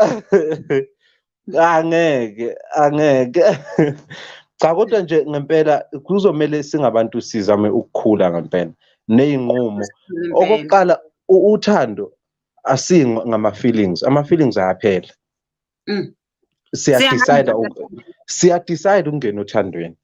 angeke cha kodwa nje ngempela kuzomela singabantu sizame ukukhula ngempela ney'nqumo okokuqala uthando asingama-feelings ama-feelings ayaphela siyadecide ukungena othandweni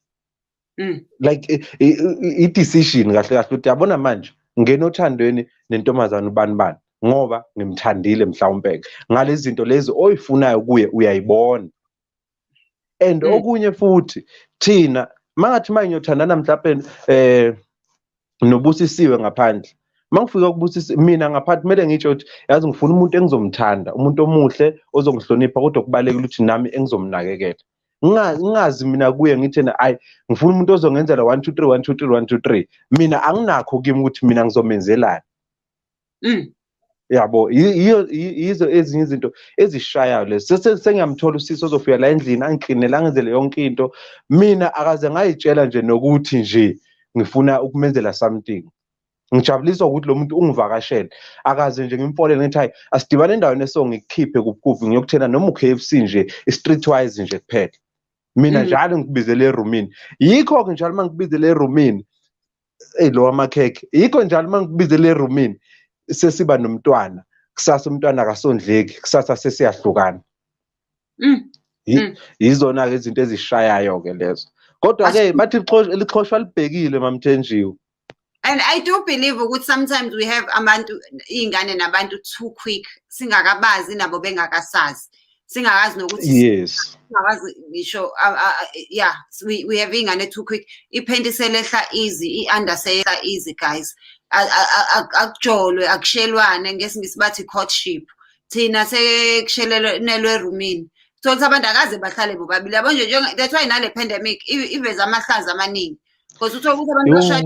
like i-decision kahle kahle ukuthi yabona manje ngena othandweni nentombazana ubani ngoba ngimthandile mhlawumbe ngalezi zinto lezi oyifunayo kuye uyayibona. And okunye futhi thina mangathi manje ngiyothandana mhlawumbe nobusisiwe ngaphandle mangifika kubusisiwe mina ngaphansi kumele ngitsho ukuthi yazi ngifuna umuntu engizomthanda umuntu omuhle ozongihlonipha kodwa kubalekile ukuthi nami engizomnakekela ngingazi mina kuye ngithena hayi ngifuna umuntu ozongenzela 1 2 3 1 2 3 1 2 3 mina anginakho kimi ukuthi mina ngizomenzelana. Yabo yizo ezinye izinto ezishayayo lezi sengiyamthola usisi ozofika la endlini angiklinele angenzele yonke into mina akaze ngayitshela nje nokuthi nje ngifuna ukumenzela something. Ngijabuliswa ukuthi lo muntu ungivakashele akaze nje ngimfolele ngithi hayi asidibane endaweni esongikukhiphe kubukuvu ngiyokuthena noma uKFC nje streetwise nje kuphela. Mina njalo ngikubizele eroomini yikho ke njalo mangikubizele eroomini lo wamakhekhe yikho njalo mangikubizele eroomini sesiba nomntwana kusasa umntwana akasondleki kusasa sesiyahlukana. Yizona ke izinto ezishayayo ke lezo kodwa ke bathi lixhoshwa libhekile mamthenjiwe. And I do believe ukuthi sometimes we have ingane nabantu too quick singakabazi nabo bengakasazi singakazi nokuthi yes singakazi ngisho yeah we have ingane too quick iphendiselehla easy iundasela easy guys akujolwe akushelwane ngesingisi bathi courtship thina sekushelelwe eroomini so abantu akaze bahlale bobabili yabo nje that's why nale pandemic iveza amahlazo amaningi because uthola ukuthi abantu bashaya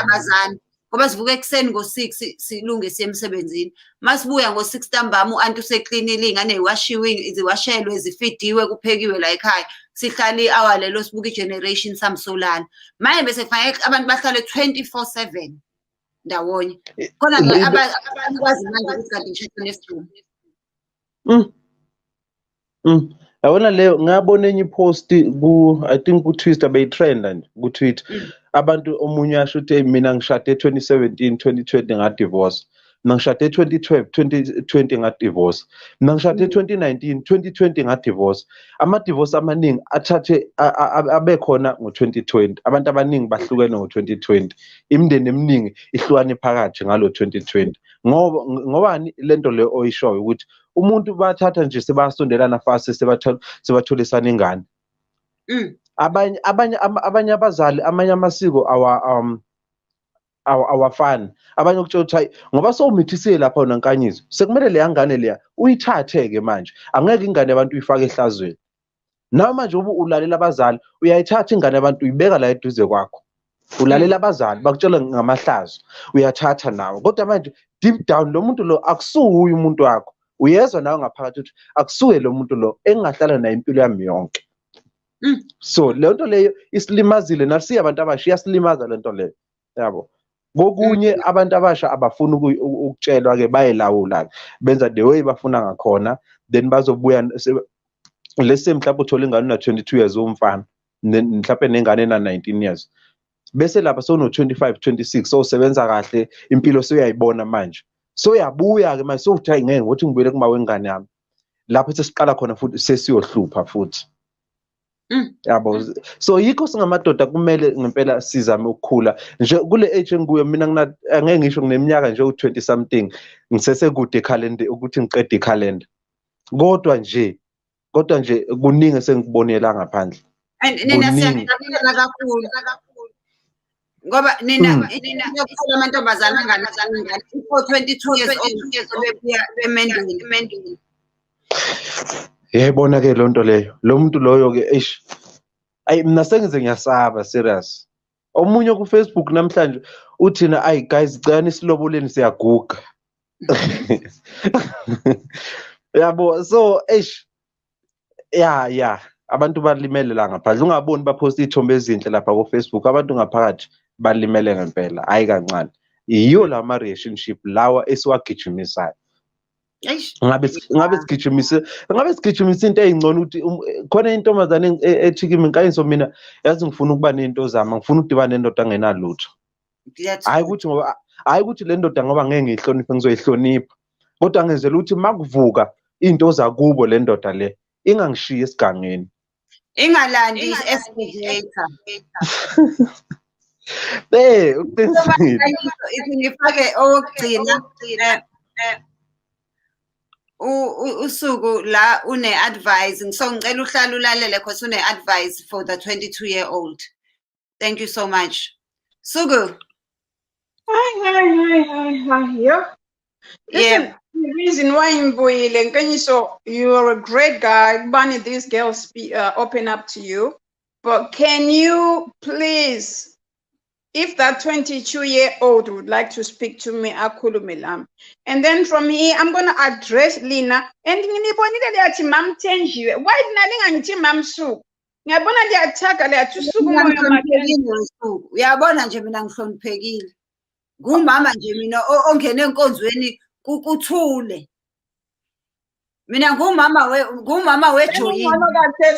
abazali ngoba sivuka ekseni ngo6 silunge siye emsebenzini masibuya ngo6 ntambama uantu seklinile ingane iwashiwe iziwashelwe zifidiwe kuphekiwe la ekhaya sihlala i-hour lelo sibuka igeneration samsolana manje bese kufanele abantu bahlale 24/7 ndawonye khona abantu kwazi manje ukuthi kanti ngishilo nesithumo. Yabona leyo ngabona enye ipost I think ku Twitter beyitrenda nje ku Twitter abantu omunye asho ukuthi mina ngishade 2017 2020 ngadivorce mina ngishade 2012 2020 ngadivorce mina ngishade 2019 2020 ngadivorce ama-divorce amaningi athathe abe khona ngo-2020 abantu abaningi bahlukene ngo-2020 imindeni eminingi ihlukane phakathi ngalo 2020 ngobani lento leyo oyishoyo ukuthi umuntu bathatha nje sebasondelana fast sebatholisana ingane. Abanye abazali amanye amasiko awafani abanye ukutshela ukuthi ngoba sowumithisiwe lapha unankanyizo sekumele le ngane leya uyithathe ke manje angeke ingane yabantu uyifake ehlazweni nawe manje ulalela abazali uyayithatha ingane yabantu uyibeka la eduze kwakho ulalela abazali bakutshela ngamahlazo uyathatha nawe kodwa manje deep down lo muntu lo akusuye umuntu wakho uyezwa nawe ngaphakathi ukuthi akusuke lo muntu lo engahlala naye impilo yami yonke. So le nto leyo isilimazile nasiya abantu abasha iyasilimaza le nto leyo yabo kokunye abantu abasha abafuna ukutshelwa ke bayelawula benza the way bafuna ngakhona then bazobuya lese mhlawumbe uthola ingane na 22 years umfana mhlawumbe nengane na 19 years bese lapha sono 25 26 so sebenza kahle impilo seyayibona manje so yabuya ke manje so uthi ngeke ukuthi ngibuyele kuma wengane yami lapho sesiqala khona futhi sesiyohlupha futhi. Yabo so yikho singamadoda kumele ngempela sizame ukukhula nje kule age engikuyo mina angeke ngisho ngineminyaka nje u20 something ngisesekude calendar ukuthi ngiqede calendar kodwa nje kuningi sengikubonela ngaphandle and nina siyabonga kakhulu ngoba nina yokuthola amantombazana angane for 22 years old bemendweni. Yayibona ke lonto leyo lo muntu loyo ke eish ayi mina sengize ngiyasaba serious omunye ku Facebook namhlanje uthina ayi guys cani isiloboleni siyaguga yabo so eish yeah abantu balimele la ngaphandle ungaboni bapost ithombe ezinhle lapha ku Facebook abantu ngaphakathi balimele ngempela hayi kancane iyo la ma relationship lawa esiwagijimisayo. Ngabe sigijimise into ezingcono ukuthi khona intombazane ethi kimi nkayiso mina yazi ngifuna ukuba nento zami ngifuna ukudibana nendoda engenalutho hayi ukuthi le ndoda ngoba ngeke ngiyihloniphe ngizoyihlonipha kodwa ngenzela ukuthi makuvuka into zakubo le ndoda le ingangishiya esigangeni Ingalandi esibhedlela. Ngifake okugcina usuku la une-advice. So ngicela uhlale ulalele because une-advice for the 22-year-old. Thank you so much. Sugu. Hi. Yeah. Listen, the reason why you're a great guy. Bunny, these girls open up to you. But can you please, if that 22-year-old would like to speak to me, akhulume. And then from here, I'm going to address Lina. And Mam Tenjiwe. Why didn't I Mam Su? Ngiyabona liyathaka liyathusuma umoya makhe. Uyabona nje mina ngihloniphekile. Ngumama nje mina ongena enkonzweni kuthule. Mina ngumama wejoyini.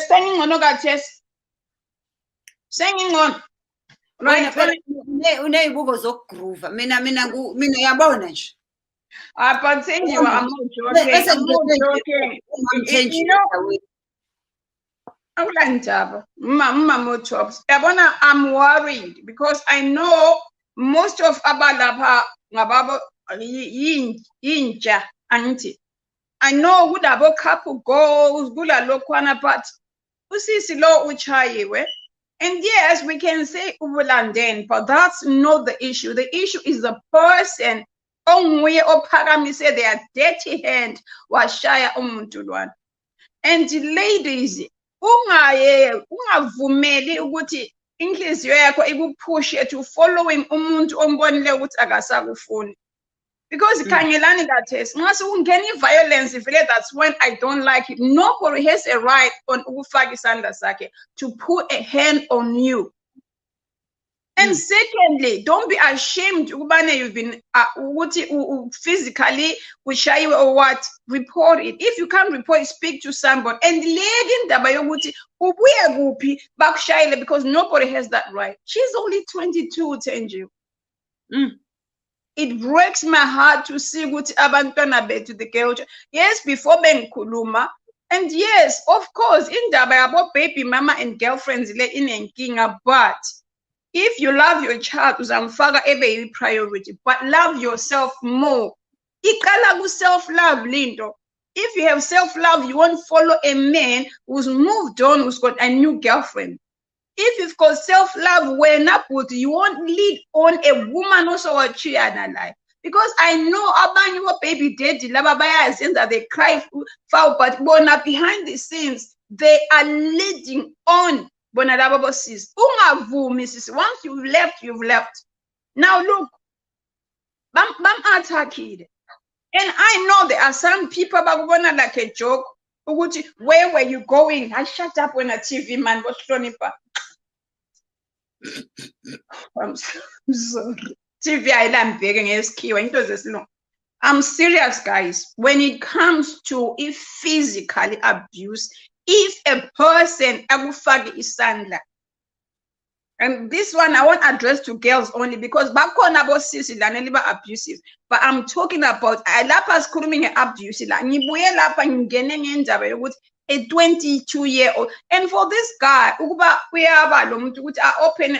Sengingcono kathesi. Sengingcono. Right, uneyibuko zokugroova. Mina uyabona nje. But Tenjiwe, I'm not joking. You know, I'm worried because I know most of abalapha ngababo yintsha angithi. I know kudabo couple goals kula lokwana but usisi lo uchayiwe. And yes, we can say ubulandeni, but that's not the issue. The issue is the person onguye ophakamise their dirty hand washaya umuntu lwana. And ladies, ungavumeli ukuthi inhliziyo yakho ikuphushe to following umuntu ombonile ukuthi akasakufuni. Because khangelani kathesi ngase ungena i-violence vele, that's when I don't like it. Nobody has a right on ukufaka isandla sakhe to put a hand on you. And secondly, don't be ashamed ukubana you've been physically ushayiwe or what. Report it. If you can't report it, speak to somebody. And legi indaba yokuthi ubuye kuphi bakushayile, because nobody has that right. She's only 22, Tenjiwe. It breaks my heart to see ukuthi abantwana bethu the girl. Yes, before bengikhuluma. And yes, of course, indaba yabo baby mama and girlfriends le inenkinga, but if you love your child, uzamfaka ebe priority, but love yourself more. Iqala ku self-love, Lindo. If you have self-love, you won't follow a man who's moved on, who's got a new girlfriend. If you've got self-love, you won't lead on a woman also a child life. Because I know abanye wa baby daddy laba bayazi that they cry foul, but bona behind the scenes they are leading on. Bona laba bosses. Ungavumi sis. Once you've left, you've left. Now look, bam attacked. And I know there are some people babona like a joke. Where were you going? I shut up when a TV man was showing. I'm sorry. TV I'm begging is key. I'm serious, guys. When it comes to physical abuse, if a person is sandla, and this one I won't address to girls only because back on about sisi abusive, but I'm talking about lapas kuruming abuse la ngibuye lapha ngene ngendaba yokuthi a 22-year-old. And for this guy, open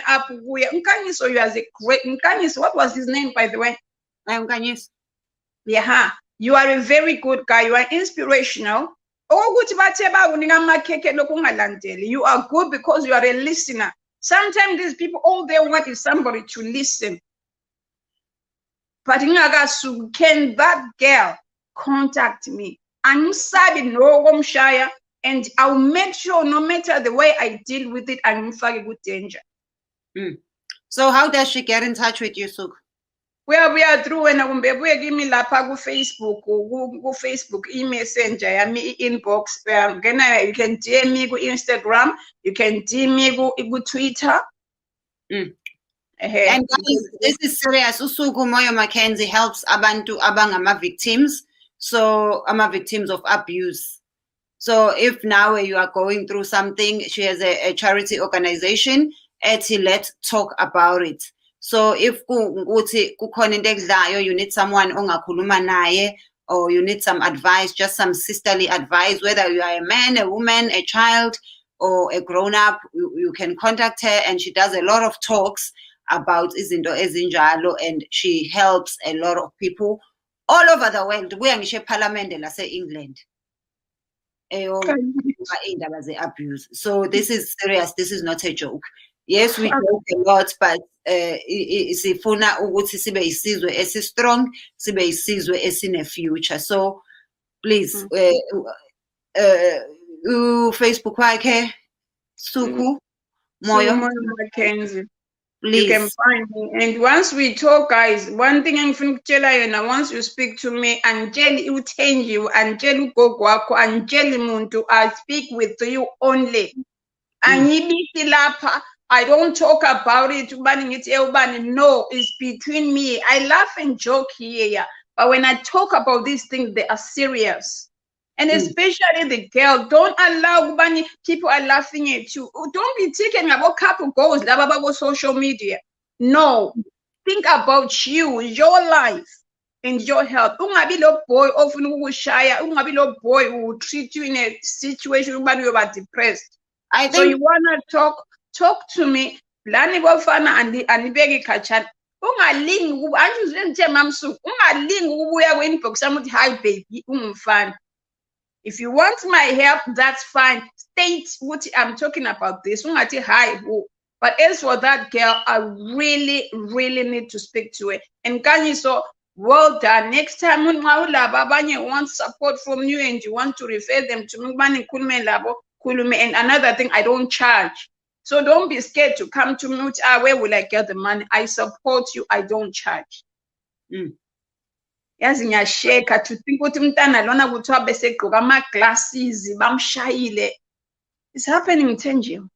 up. Nkanyiso, you as a great Nkanyiso. What was his name, by the way? Nkanyiso. Yeah, you are a very good guy. You are inspirational. You are good because you are a listener. Sometimes these people, all they want is somebody to listen. But can that girl contact me? I'm sorry, no, Shire. And I'll make sure no matter the way I deal with it, I'm in good danger. So how does she get in touch with you, Suk? Well, we are through and we give me la go Facebook or go Facebook, e-messenger, me inbox. You can DM me go Instagram, you can DM me go Twitter. And guys, this is serious. Usuku Moyo Mackenzie helps abantu abangama victims. So I'm victims of abuse. So if now you are going through something, she has a charity organization, let's talk about it. So if you need someone ongakhuluma naye, or you need some advice, just some sisterly advice, whether you are a man, a woman, a child, or a grown-up, you can contact her, and she does a lot of talks about izinto ezinjalo, and she helps a lot of people all over the world. We are ngisho eParliament lase-England. Abuse. So this is serious. This is not a joke. Yes, we joke a lot, but sifuna ukuthi sibe isizwe esi-strong, sibe isizwe esine-future. So please, Facebook wakhe Suku Moyo Mackenzie. Please. You can find me. And once we talk, guys, one thing I'm going to tell you now, once you speak to me, Angeli Utenji, Angeli Gogwako, Angeli Muntu, I speak with you only. I don't talk about it. No, it's between me. I laugh and joke here, but when I talk about these things, they are serious. And especially the girl, don't allow people are laughing at you. Don't be taking about couple goals about social media. No, think about you, your life, and your health. Ungabi lo boy often ukushaya, ungabi lo boy who treat you in a situation when you are depressed. So you wanna talk to me. Lani bofana and begi kachan. Ungalingi anjuzwe mamsu. Ungalingi ubuya kwenbox samuthi hi baby ungumfana. If you want my help, that's fine. State what I'm talking about this. But as for that girl, I really, really need to speak to her. And Kanye, so well done. Next time when Babanye wants support from you and you want to refer them to me, and another thing, I don't charge. So don't be scared to come to me. Where will I get the money? I support you. I don't charge. Yazi ngiyasheka to think ukuthi umntana lona kuthiwa bese gqoka ama-glasses bamshayile. It's happening, Tenji.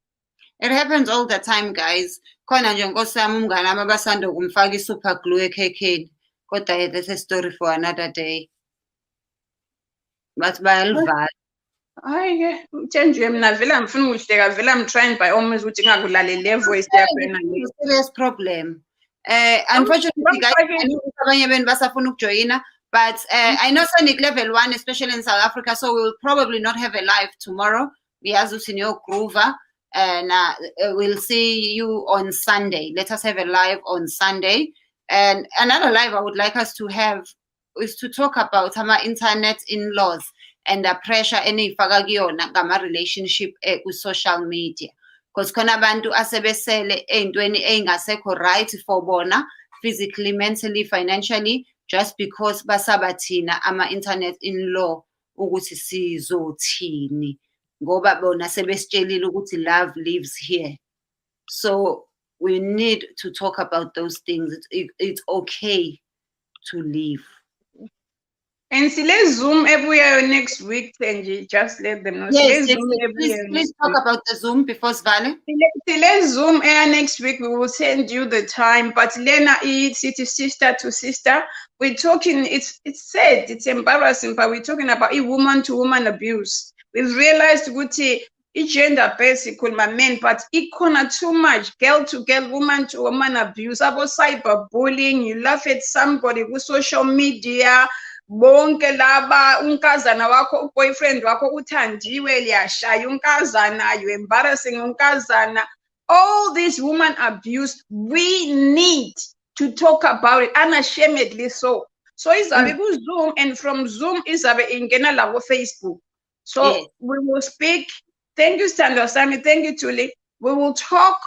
It happens all the time, guys. Khona nje nkosi yami umngane wami abasanda kumfaka i-super glue ekhekheni. Kodwa that's a story for another day. But bayalivala. Hayi ke Tenji mina vele ngifuna ukuhleka vele I'm trying by all means ukuthi ngakulalela voice yakho yena. It's a serious problem. Unfortunately, guys, but I know Sonic level 1, especially in South Africa, so we'll probably not have a live tomorrow. We have Zusinio Groover, and we'll see you on Sunday. Let us have a live on Sunday. And another live I would like us to have is to talk about our internet in-laws and the pressure any fagagiona relationship with social media. Because khona abantu asebesele ey'ntweni ey'ngasekho right for bona, physically, mentally, financially, just because basaba thina ama-internet in-law ukuthi sizothini ngoba bona sebesitshelile ukuthi love lives here. So we need to talk about those things. It's okay to leave. And see, let's Zoom every year next week, and just let them know. Yes, please talk about the Zoom before Svale. Let's Zoom air next week. We will send you the time. But Lena, it's sister to sister. We're talking. It's sad. It's embarrassing, but we're talking about woman to woman abuse. We've realized each gender basic with my men, but it corner too much. Girl to girl, woman to woman abuse. About cyberbullying. You laugh at somebody with social media. Bonke laba unkazana wakho boyfriend wakho uthandiwe liyashaya unkazana, you embarrassing unkazana. All this woman abuse, we need to talk about it unashamedly. So izabe ku Zoom, and from Zoom izabe ingena la ku Facebook. So we will speak. Thank you, Sandra Sami. Thank you, Tuli. We will talk.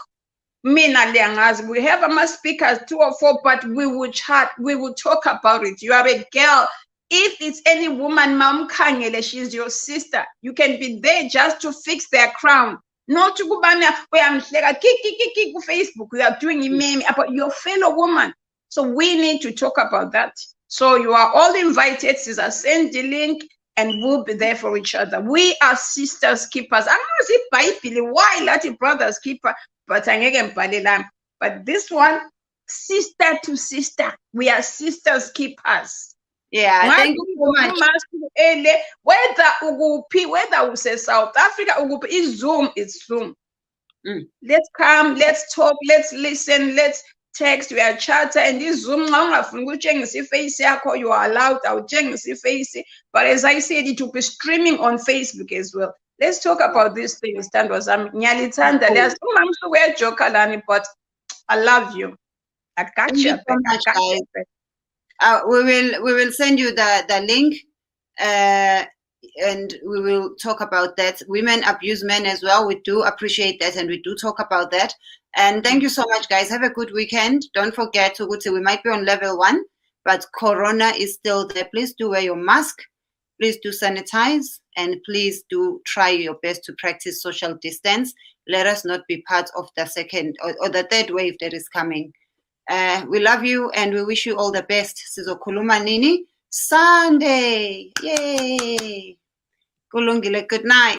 Mina Liangazi. We have a speakers 2 or 4, but we will chat. We will talk about it. You are a girl. If it's any woman, Mom Kanyele, she's your sister. You can be there just to fix their crown. Not to go back where I'm like kick Facebook. We are doing a meme about your fellow woman. So we need to talk about that. So you are all invited. Caesar, send the link, and we'll be there for each other. We are sisters keepers. I'm not saying Bible. Why Latin brothers keeper? But But this one, sister to sister, we are sisters keepers. Yeah, thank you so much. Whether we say South Africa, is Zoom, it's Zoom. Let's come, let's talk, let's listen, let's text, we are chatting, and this Zoom, you are allowed out, but as I said, it will be streaming on Facebook as well. let's talk about these things, Tando Zami. Nyalitsanda, uma msuku uyajoka lani, but I love you. I got Thank you you. so much, guys. We will send you the link, and we will talk about that. Women abuse men as well. We do appreciate that, and we do talk about that. And thank you so much, guys. Have a good weekend. Don't forget to go to, we might be on level 1, but Corona is still there. Please do wear your mask. Please do sanitize, and please do try your best to practice social distance. Let us not be part of the second or the third wave that is coming. We love you and we wish you all the best. Sizokhuluma nini Sunday. Yay. Kulungile, good night.